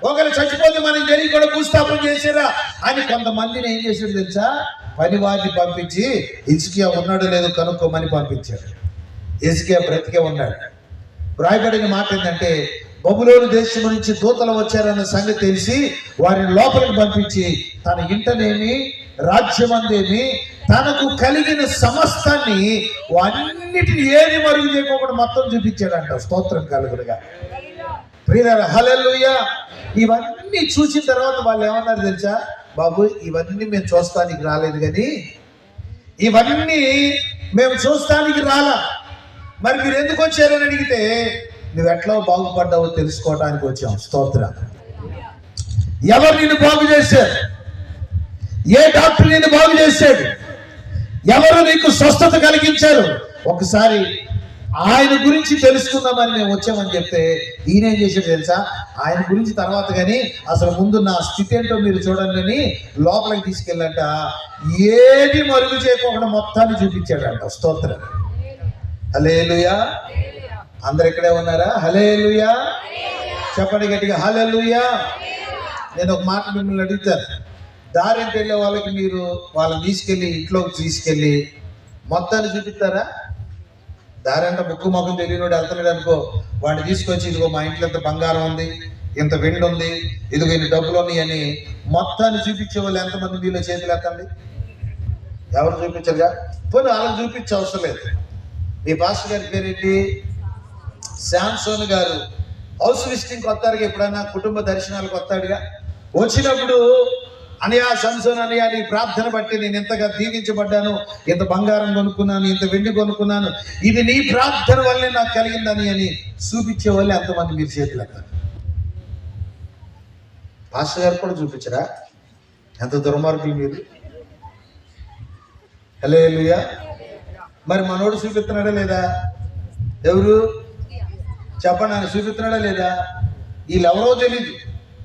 Speaker 1: ఒకరు చచ్చిపోతే మనకి తెలియ కూడా భూస్థాపన చేశారా అని కొంతమందిని ఏం చేశాడు తెలుసా? పని వారిని పంపించి హిజ్కియా ఉన్నాడో లేదో కనుక్కోమని పంపించాడు. హిజ్కియా బ్రతికే ఉన్నాడు. రాయబడిన మాట ఏంటంటే, బబులోను దేశం నుంచి దూతలు వచ్చారన్న సంగతి తెలిసి వారిని లోపలికి పంపించి తన ఇంటనేమి రాజ్యమందేమి తనకు కలిగిన సమస్తాన్ని అన్నిటిని ఏది మరుగు చేయకుండా మొత్తం చూపించాడంట. స్తోత్రం కలుగునుగా. ప్రియులారా హల్లెలూయా. ఇవన్నీ చూసిన తర్వాత వాళ్ళు ఏమన్నారు తెలుసా? బాబు, ఇవన్నీ మేము చూస్తానికి రాలేదు, కానీ ఇవన్నీ మేము చూస్తానికి రాలా, మరి మీరు ఎందుకు వచ్చారని అడిగితే, నువ్వు ఎట్లా బాగుపడ్డావో తెలుసుకోవడానికి వచ్చాం. స్తోత్రం. ఎవరు నిన్ను బాగు చేశారు? ఏ డాక్టర్ నిన్ను బాగు చేశాడు? ఎవరు నీకు స్వస్థత కలిగించారు? ఒకసారి ఆయన గురించి తెలుసుకుందామని మేము వచ్చామని చెప్తే ఈయన ఏం చేశాడు తెలుసా, ఆయన గురించి తర్వాత కానీ అసలు ముందు నా స్థితి ఏంటో మీరు చూడండి అని లోపలికి తీసుకెళ్ళంట. ఏది మరుగు చేయకుండా మొత్తాన్ని చూపించాడంట. స్తోత్రం. హల్లెలూయా. అందరు ఇక్కడే ఉన్నారా? హల్లెలూయా చెప్పండి గట్టిగా, హల్లెలూయా. నేను ఒక మాట మిమ్మల్ని అడుగుతాను. దారింటి వెళ్ళే వాళ్ళకి మీరు వాళ్ళని తీసుకెళ్ళి ఇంట్లోకి తీసుకెళ్ళి మొత్తాన్ని చూపిస్తారా? దారంట ముక్కు మొఖం తెలియనోడు వెళ్తున్నాడు అనుకో, వాడిని తీసుకొచ్చి ఇదిగో మా ఇంట్లో ఇంత బంగారం ఉంది, ఇంత వెండి ఉంది, ఇదిగో ఇన్ని డబ్బులు ఉన్నాయి అని మొత్తాన్ని చూపించే వాళ్ళు ఎంతమంది మీలో చేతులు ఎత్తండి. ఎవరు చూపించరుగా? పోనీ వాళ్ళని చూపించే అవసరం లేదు. మీ పాస్టర్ గారి పేరేంటి? శాంసోన్ గారు హౌస్ విజిటింగ్కి వస్తారుగా, ఎప్పుడైనా కుటుంబ దర్శనాలకు వస్తాడుగా. వచ్చినప్పుడు అనయా సంసోన్ అనయా నీ ప్రార్థన బట్టి నేను ఎంతగా దీవించబడ్డాను, ఇంత బంగారం కొనుక్కున్నాను, ఇంత వెండి కొనుక్కున్నాను, ఇది నీ ప్రార్థన వల్లే నాకు కలిగిందని అని చూపించే వాళ్ళు ఎంతమంది మీరు చేతులు ఎత్తారు? పాస్టర్ గారు కూడా చూపించరా? ఎంత దుర్మార్గులు మీరు. హల్లెలూయా. మరి మనోడు చూపిస్తున్నాడా లేదా? ఎవరు చెప్పండి, ఆయన చూపిస్తున్నాడా లేదా? వీళ్ళు ఎవరో తెలియదు,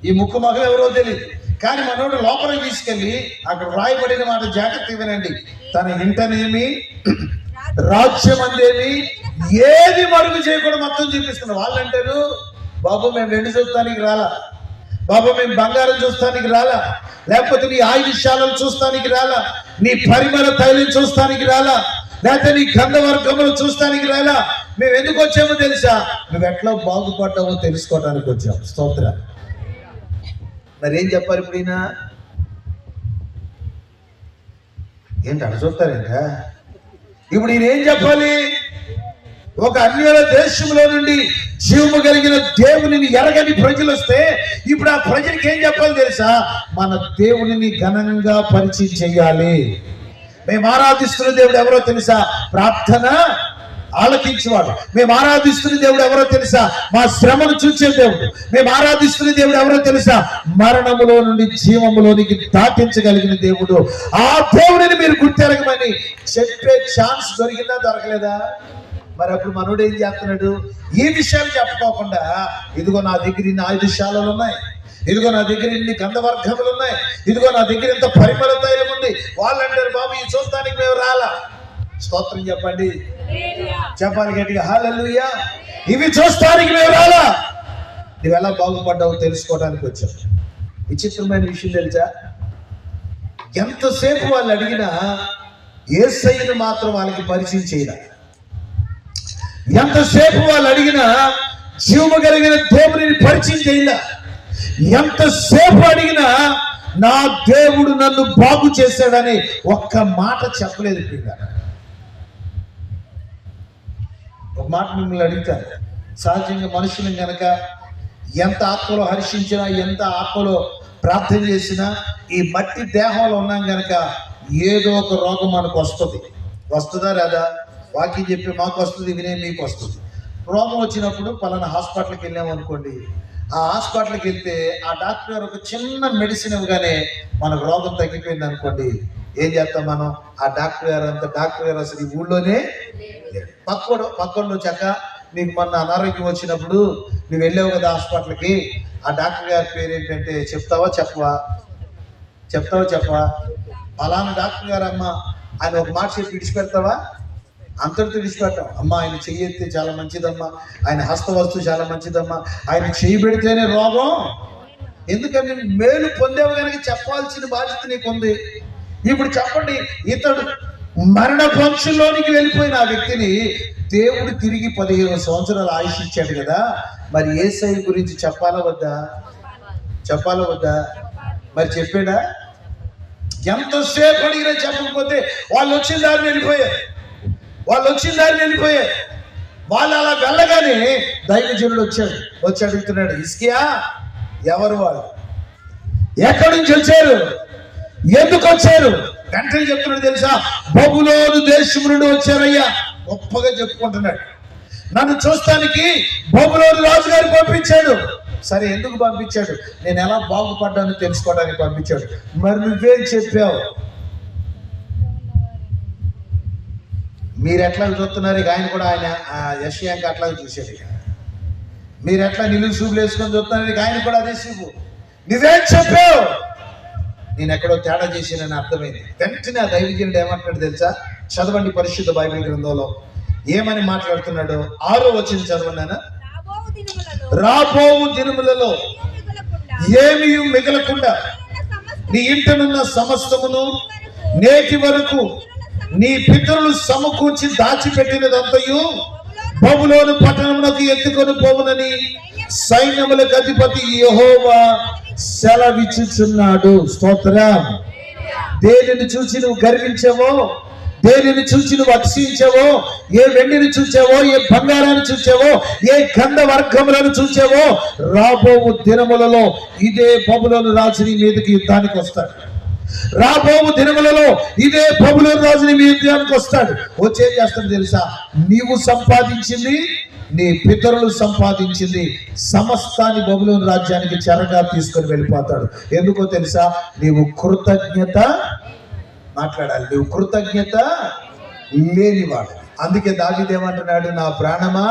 Speaker 1: ఈ ముక్కు మగలు ఎవరో తెలియదు, కానీ మనోడు లోపలికి తీసుకెళ్ళి అక్కడ రాయబడిన మాట జాగ్రత్త వినండి. తన ఇంటనేమి రాజ్యం అందేమి ఏది మరుగు చేయకుండా మొత్తం చూపిస్తున్నారు. వాళ్ళు అంటారు, బాబు మేము వెండి చూస్తానికి రాలా, బాబు మేము బంగారం చూస్తానికి రాలా, లేకపోతే నీ ఆయుష్యాలను చూస్తానికి రాలా, నీ పరిమళ తైలం చూస్తానికి రాలా, లేకపోతే నీ గంధవర్గములు చూస్తానికి రాలా. మేము ఎందుకు వచ్చామో తెలుసా? నువ్వు ఎట్లా బాగుపడ్డావో తెలుసుకోవడానికి వచ్చాం. స్తోత్రం. మరి ఏం చెప్పాలి ఇప్పుడు? ఈయన ఏంటి అక్కడ చూస్తారేంటా? ఇప్పుడు ఈయన ఏం చెప్పాలి? ఒక అన్యుల దేశంలో నుండి జీవము కలిగిన దేవునిని ఎరగని ప్రజలు వస్తే ఇప్పుడు ఆ ప్రజలకి ఏం చెప్పాలి తెలుసా? మన దేవునిని ఘనంగా పరిచయం చెయ్యాలి. మేము ఆరాధిస్తున్న దేవుడు ఎవరో తెలుసా? ప్రార్థన ఆలకించేవాడు. మేము ఆరాధిస్తున్న దేవుడు ఎవరో తెలుసా? మా శ్రమను చూసే దేవుడు. మేము ఆరాధిస్తున్న దేవుడు ఎవరో తెలుసా? మరణములో నుండి జీవములోనికి దాటించగలిగిన దేవుడు. ఆ దేవుడిని మీరు గుర్తెరగమని చెప్పే ఛాన్స్ దొరికిందా దొరకలేదా? మరి అప్పుడు మనోడు ఏం చేస్తున్నాడు? ఈ విషయాలు చెప్పుకోకుండా ఇదిగో నా దగ్గర ఇన్ని ఆయుధాలు ఉన్నాయి, ఇదిగో నా దగ్గర ఇన్ని గంధవర్గములు ఉన్నాయి, ఇదిగో నా దగ్గర ఇంత పరిమళ తైలం ఉంది. వాళ్ళు అంటారు, బాబు ఈ చూస్తానికి మేము రాలా. స్తోత్రం చెప్పండి, చెప్పాలి గట్టిగా, హల్లెలూయా. ఇవి చూస్తానికి మేము రాలా. నువ్వు ఎలా బాగుపడ్డావు తెలుసుకోవడానికి వచ్చావు. విచిత్రమైన విషయం తెలుసా? ఎంతసేపు వాళ్ళు అడిగినా యేసయ్యను మాత్రం వాళ్ళకి పరిచయం చేయరా. ఎంతసేపు వాళ్ళు అడిగినా జీవము కలిగిన దేవుడిని పరిచయం చేయాల. ఎంతసేపు అడిగినా నా దేవుడు నన్ను బాగు చేశాడని ఒక్క మాట చెప్పలేదు. ఒక మాట మిమ్మల్ని అడుగుతాను. సహజంగా మనుషులను గనక ఎంత ఆత్మలో హర్షించినా, ఎంత ఆత్మలో ప్రార్థన చేసినా, ఈ మట్టి దేహంలో ఉన్నాం గనక ఏదో ఒక రోగం మనకు వస్తుంది. వస్తుందా రాదా? వాక్యం చెప్పి మాకు వస్తుంది, వినే మీకు వస్తుంది. రోగం వచ్చినప్పుడు పలానా హాస్పిటల్కి వెళ్ళాము అనుకోండి. ఆ హాస్పిటల్కి వెళ్తే ఆ డాక్టర్ గారు ఒక చిన్న మెడిసిన్ ఇవ్వగానే మనకు రోగం తగ్గిపోయింది అనుకోండి. ఏం చేస్తాం మనం? ఆ డాక్టర్ గారు అసలు ఈ ఊళ్ళోనే పక్కన చక్క నీకు మొన్న అనారోగ్యం వచ్చినప్పుడు నువ్వు వెళ్ళావు కదా హాస్పిటల్కి, ఆ డాక్టర్ గారి పేరు ఏంటంటే చెప్తావా చెప్పవా? పలానా డాక్టర్ గారు అమ్మ ఆయన ఒక మాట చెప్పి విడిచిపెడతావా? అంతటితో విడిచిపెట్టాం. అమ్మ ఆయన చెయ్యి ఎత్తే చాలా మంచిదమ్మా, ఆయన హస్తవస్తు చాలా మంచిదమ్మా, ఆయన చెయ్యి పెడితేనే రోగం. ఎందుకంటే మేలు పొందేవు కనుక చెప్పాల్సిన బాధ్యత నీకుంది. ఇప్పుడు చెప్పండి, ఇతడు మరణ పంక్షుల్లోనికి వెళ్ళిపోయిన ఆ వ్యక్తిని దేవుడు తిరిగి 15 సంవత్సరాలు ఆయుష్ ఇచ్చాడు కదా. మరి యేసయ్య గురించి చెప్పాలా వద్దా? మరి చెప్పాడా? ఎంతసేపు అడిగినా చెప్పకపోతే వాళ్ళు వచ్చిన దారిని వెళ్ళిపోయారు. వాళ్ళు అలా వెళ్ళగానే దైవజనుడు వచ్చి అడుగుతున్నాడు, హిజ్కియా ఎవరు వాళ్ళు? ఎక్కడి నుంచి వచ్చారు? ఎందుకు వచ్చారు? వెంటనే చెప్తున్నాడు తెలుసా? బబులోను దేశం నుండి వచ్చారయ్యా. గొప్పగా చెప్పుకుంటున్నాడు. నన్ను చూస్తానికి బబులోను రాజుగారు పంపించాడు. సరే, ఎందుకు పంపించాడు? నేను ఎలా బాగుపడ్డాను తెలుసుకోవడానికి పంపించాడు. మరి నువ్వేం చెప్పావు? మీరు ఎట్లా చూస్తున్నారు ఇక ఆయన కూడా ఆయన యశ్యాంక అట్లా చూసాడు. ఇక మీరు ఎట్లా నిలువు చూపులు వేసుకొని చూస్తున్నారు ఇక ఆయన కూడా అదే చూపు. నువ్వేం చెప్పావు, నేను ఎక్కడో తేడా చేసానని అర్థమైంది. వెంటనే ఆ దైవజనుడు ఏమంటాడు తెలుసా? చదవండి పరిశుద్ధ బైబిల్ గ్రంథంలో ఏమని మాట్లాడుతున్నాడు. 6వ వచనం చదవన్నానా? రాబోవు దినములలో ఏమీ మిగలకుండా నీ ఇంటనున్న సమస్తమును నేటి వరకు నీ పితరులు సమకూర్చి దాచిపెట్టినదంతయు బబులోను పట్టణమునకు ఎత్తుకొని పోవునని సైన్యములకు అధిపతి యెహోవా సెలవిచ్చుచున్నాడు. స్తోత్రం. దేనిని చూసి నువ్వు గర్వించావో, దేనిని చూసి నువ్వు అతిశయించావో, ఏ వెండిని చూచావో, ఏ బంగారాన్ని చూచావో, ఏ గంధ వర్గములను చూచావో, రాబో దినములలో ఇదే బబులోను రాజు నీ మీదకి యుద్ధానికి వస్తాడు. రాబో దినములలో ఇదే బబులోను రాజు నీ యుద్ధానికి వస్తాడు. వచ్చేం చేస్తాడు తెలుసా? నీవు సంపాదించింది, నీ పితరులు సంపాదించింది సమస్తాన్ని బబులోను రాజ్యానికి చెరగా తీసుకొని వెళ్ళిపోతాడు. ఎందుకో తెలుసా? నీవు కృతజ్ఞత మాట్లాడాలి. నువ్వు కృతజ్ఞత లేనివాడు. అందుకే దావీదు ఏమంటున్నాడు? నా ప్రాణమా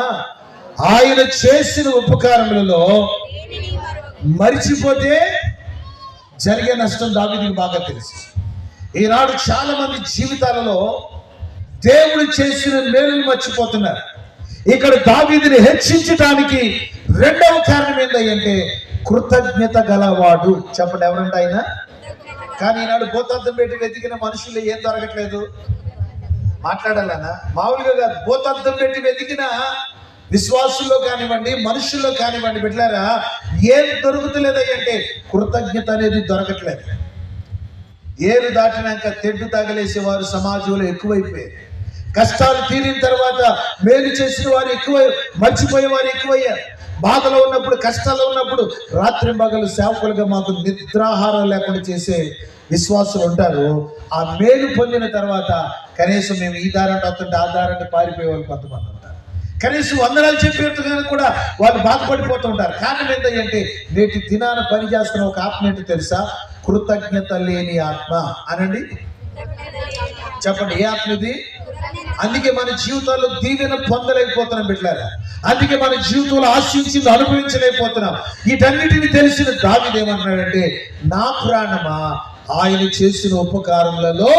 Speaker 1: ఆయన చేసిన ఉపకారములలో మరిచిపోతే జరిగే నష్టం దావీదుకి బాగా తెలుసు. ఈనాడు చాలా మంది జీవితాలలో దేవుడు చేసిన మేలును మర్చిపోతున్నారు. ఇక్కడ దావీదుని హెచ్చించడానికి రెండవ కారణం ఏంటంటే కృతజ్ఞత గలవాడు. చెప్పండి, ఎవరంటే ఆయన? కానీ ఈనాడు భూతార్థం పెట్టి వెతికిన మనుషులు ఏం దొరకట్లేదు. మాట్లాడాలన్నా మామూలుగా కాదు, భూతార్థం పెట్టి వెతికిన విశ్వాసుల్లో కానివ్వండి, మనుషుల్లో కానివ్వండి, బిడ్డలారా ఏం దొరుకుతలేదంటే కృతజ్ఞత అనేది దొరకట్లేదు. ఏరు దాటినాక తెడ్డు తగలేసే వారు సమాజంలో ఎక్కువైపోయారు. కష్టాలు తీరిన తర్వాత మేలు చేసిన వారు ఎక్కువ, మర్చిపోయే వారు ఎక్కువయ్యారు. బాధలో ఉన్నప్పుడు, కష్టాల్లో ఉన్నప్పుడు రాత్రి మగలు సేవకులుగా మాకు నిద్రాహారం లేకుండా చేసే విశ్వాసులు ఉంటారు. ఆ మేలు పొందిన తర్వాత కనీసం మేము ఈ దారంటే వస్తుంటే ఆ దారంటే పారిపోయే వాళ్ళు కొంతమంది ఉంటారు. కనీసం వందనాలు చెప్పేట్టుగా కూడా వాళ్ళు బాధపడిపోతూ ఉంటారు. కారణం ఏంటంటే నేటి దినాన పనిచేస్తున్న ఒక ఆత్మ ఏంటో తెలుసా? కృతజ్ఞత లేని ఆత్మ. అనండి, చెప్పండి, ఏ ఆత్మ ఇది? అందుకే మన జీవితాల్లో దీవెన పొందలేకపోతున్నాం బిడ్డలారా. అందుకే మన జీవితంలో ఆశించింది అనుభవించలేకపోతున్నాం. వీటన్నిటిని తెలిసిన దావీదు ఏమంటున్నాడంటే, నా ప్రాణమా ఆయన చేసిన ఉపకారములలో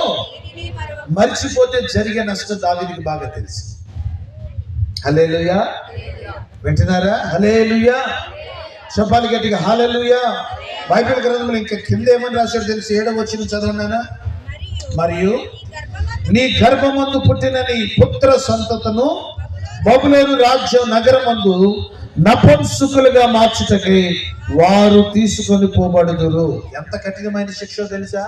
Speaker 1: మర్చిపోతే జరిగే నష్టం దావీదుకి బాగా తెలుసు. హల్లెలూయా. వింటున్నారా? హల్లెలూయా. చెప్పాలి గట్టిగా, హల్లెలూయా. బైబిల్ గ్రంథంలో ఇంకా కింద ఏమని రాశాడు తెలుసు? 7వ వచనం చదవన్నానా? మరియు నీ గర్భమందు పుట్టిన నీ పుత్ర సంతతను బబులోను రాజ్యం నగరమందు నపుంసకులుగా మార్చుటకై వారు తీసుకొని పోబడుదురు. ఎంత కఠినమైన శిక్ష తెలుసా?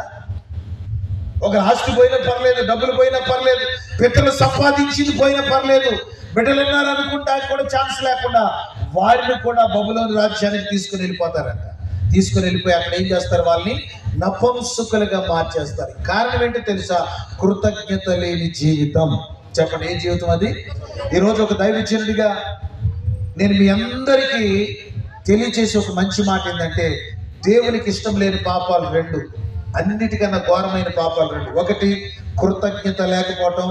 Speaker 1: ఒక ఆస్తి పోయినా పర్లేదు, డబ్బులు పోయినా పర్లేదు, పితరులు సంపాదించింది పోయినా పర్లేదు, బిడ్డలు ఉన్నారు అనుకుంటా కూడా ఛాన్స్ లేకుండా వారిని కూడా బబులోను రాజ్యానికి తీసుకుని వెళ్ళిపోతారంట. తీసుకుని వెళ్ళిపోయి అక్కడ ఏం చేస్తారు? వాళ్ళని నపుంసకులుగా మార్చేస్తారు. కారణం ఏంటో తెలుసా? కృతజ్ఞత లేని జీవితం. చెప్పండి, ఏ జీవితం అది? ఈరోజు ఒక దైవజనుడిగా నేను మీ అందరికీ తెలియచేసే ఒక మంచి మాట ఏంటంటే, దేవునికి ఇష్టం లేని పాపాలు రెండు, అన్నిటికన్నా ఘోరమైన పాపాలు రెండు. ఒకటి కృతజ్ఞత లేకపోవటం,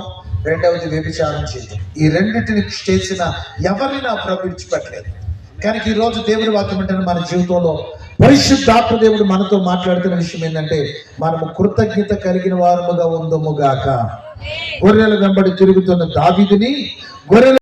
Speaker 1: రెండవది వ్యభిచారం చేయడం. ఈ రెండింటిని చేసిన ఎవరిని నా ప్రభు విడిచిపెట్టలేదు. కానీ ఈరోజు దేవుని వాక్యం అంటే మన జీవితంలో పరిశుద్ధాత్మ దేవుడు మనతో మాట్లాడుతున్న విషయం ఏంటంటే, మనము కృతజ్ఞత కలిగిన వారముగా ఉందముగాక. గొర్రెల వెంబడి తిరుగుతున్న దావీదుని గొర్రెల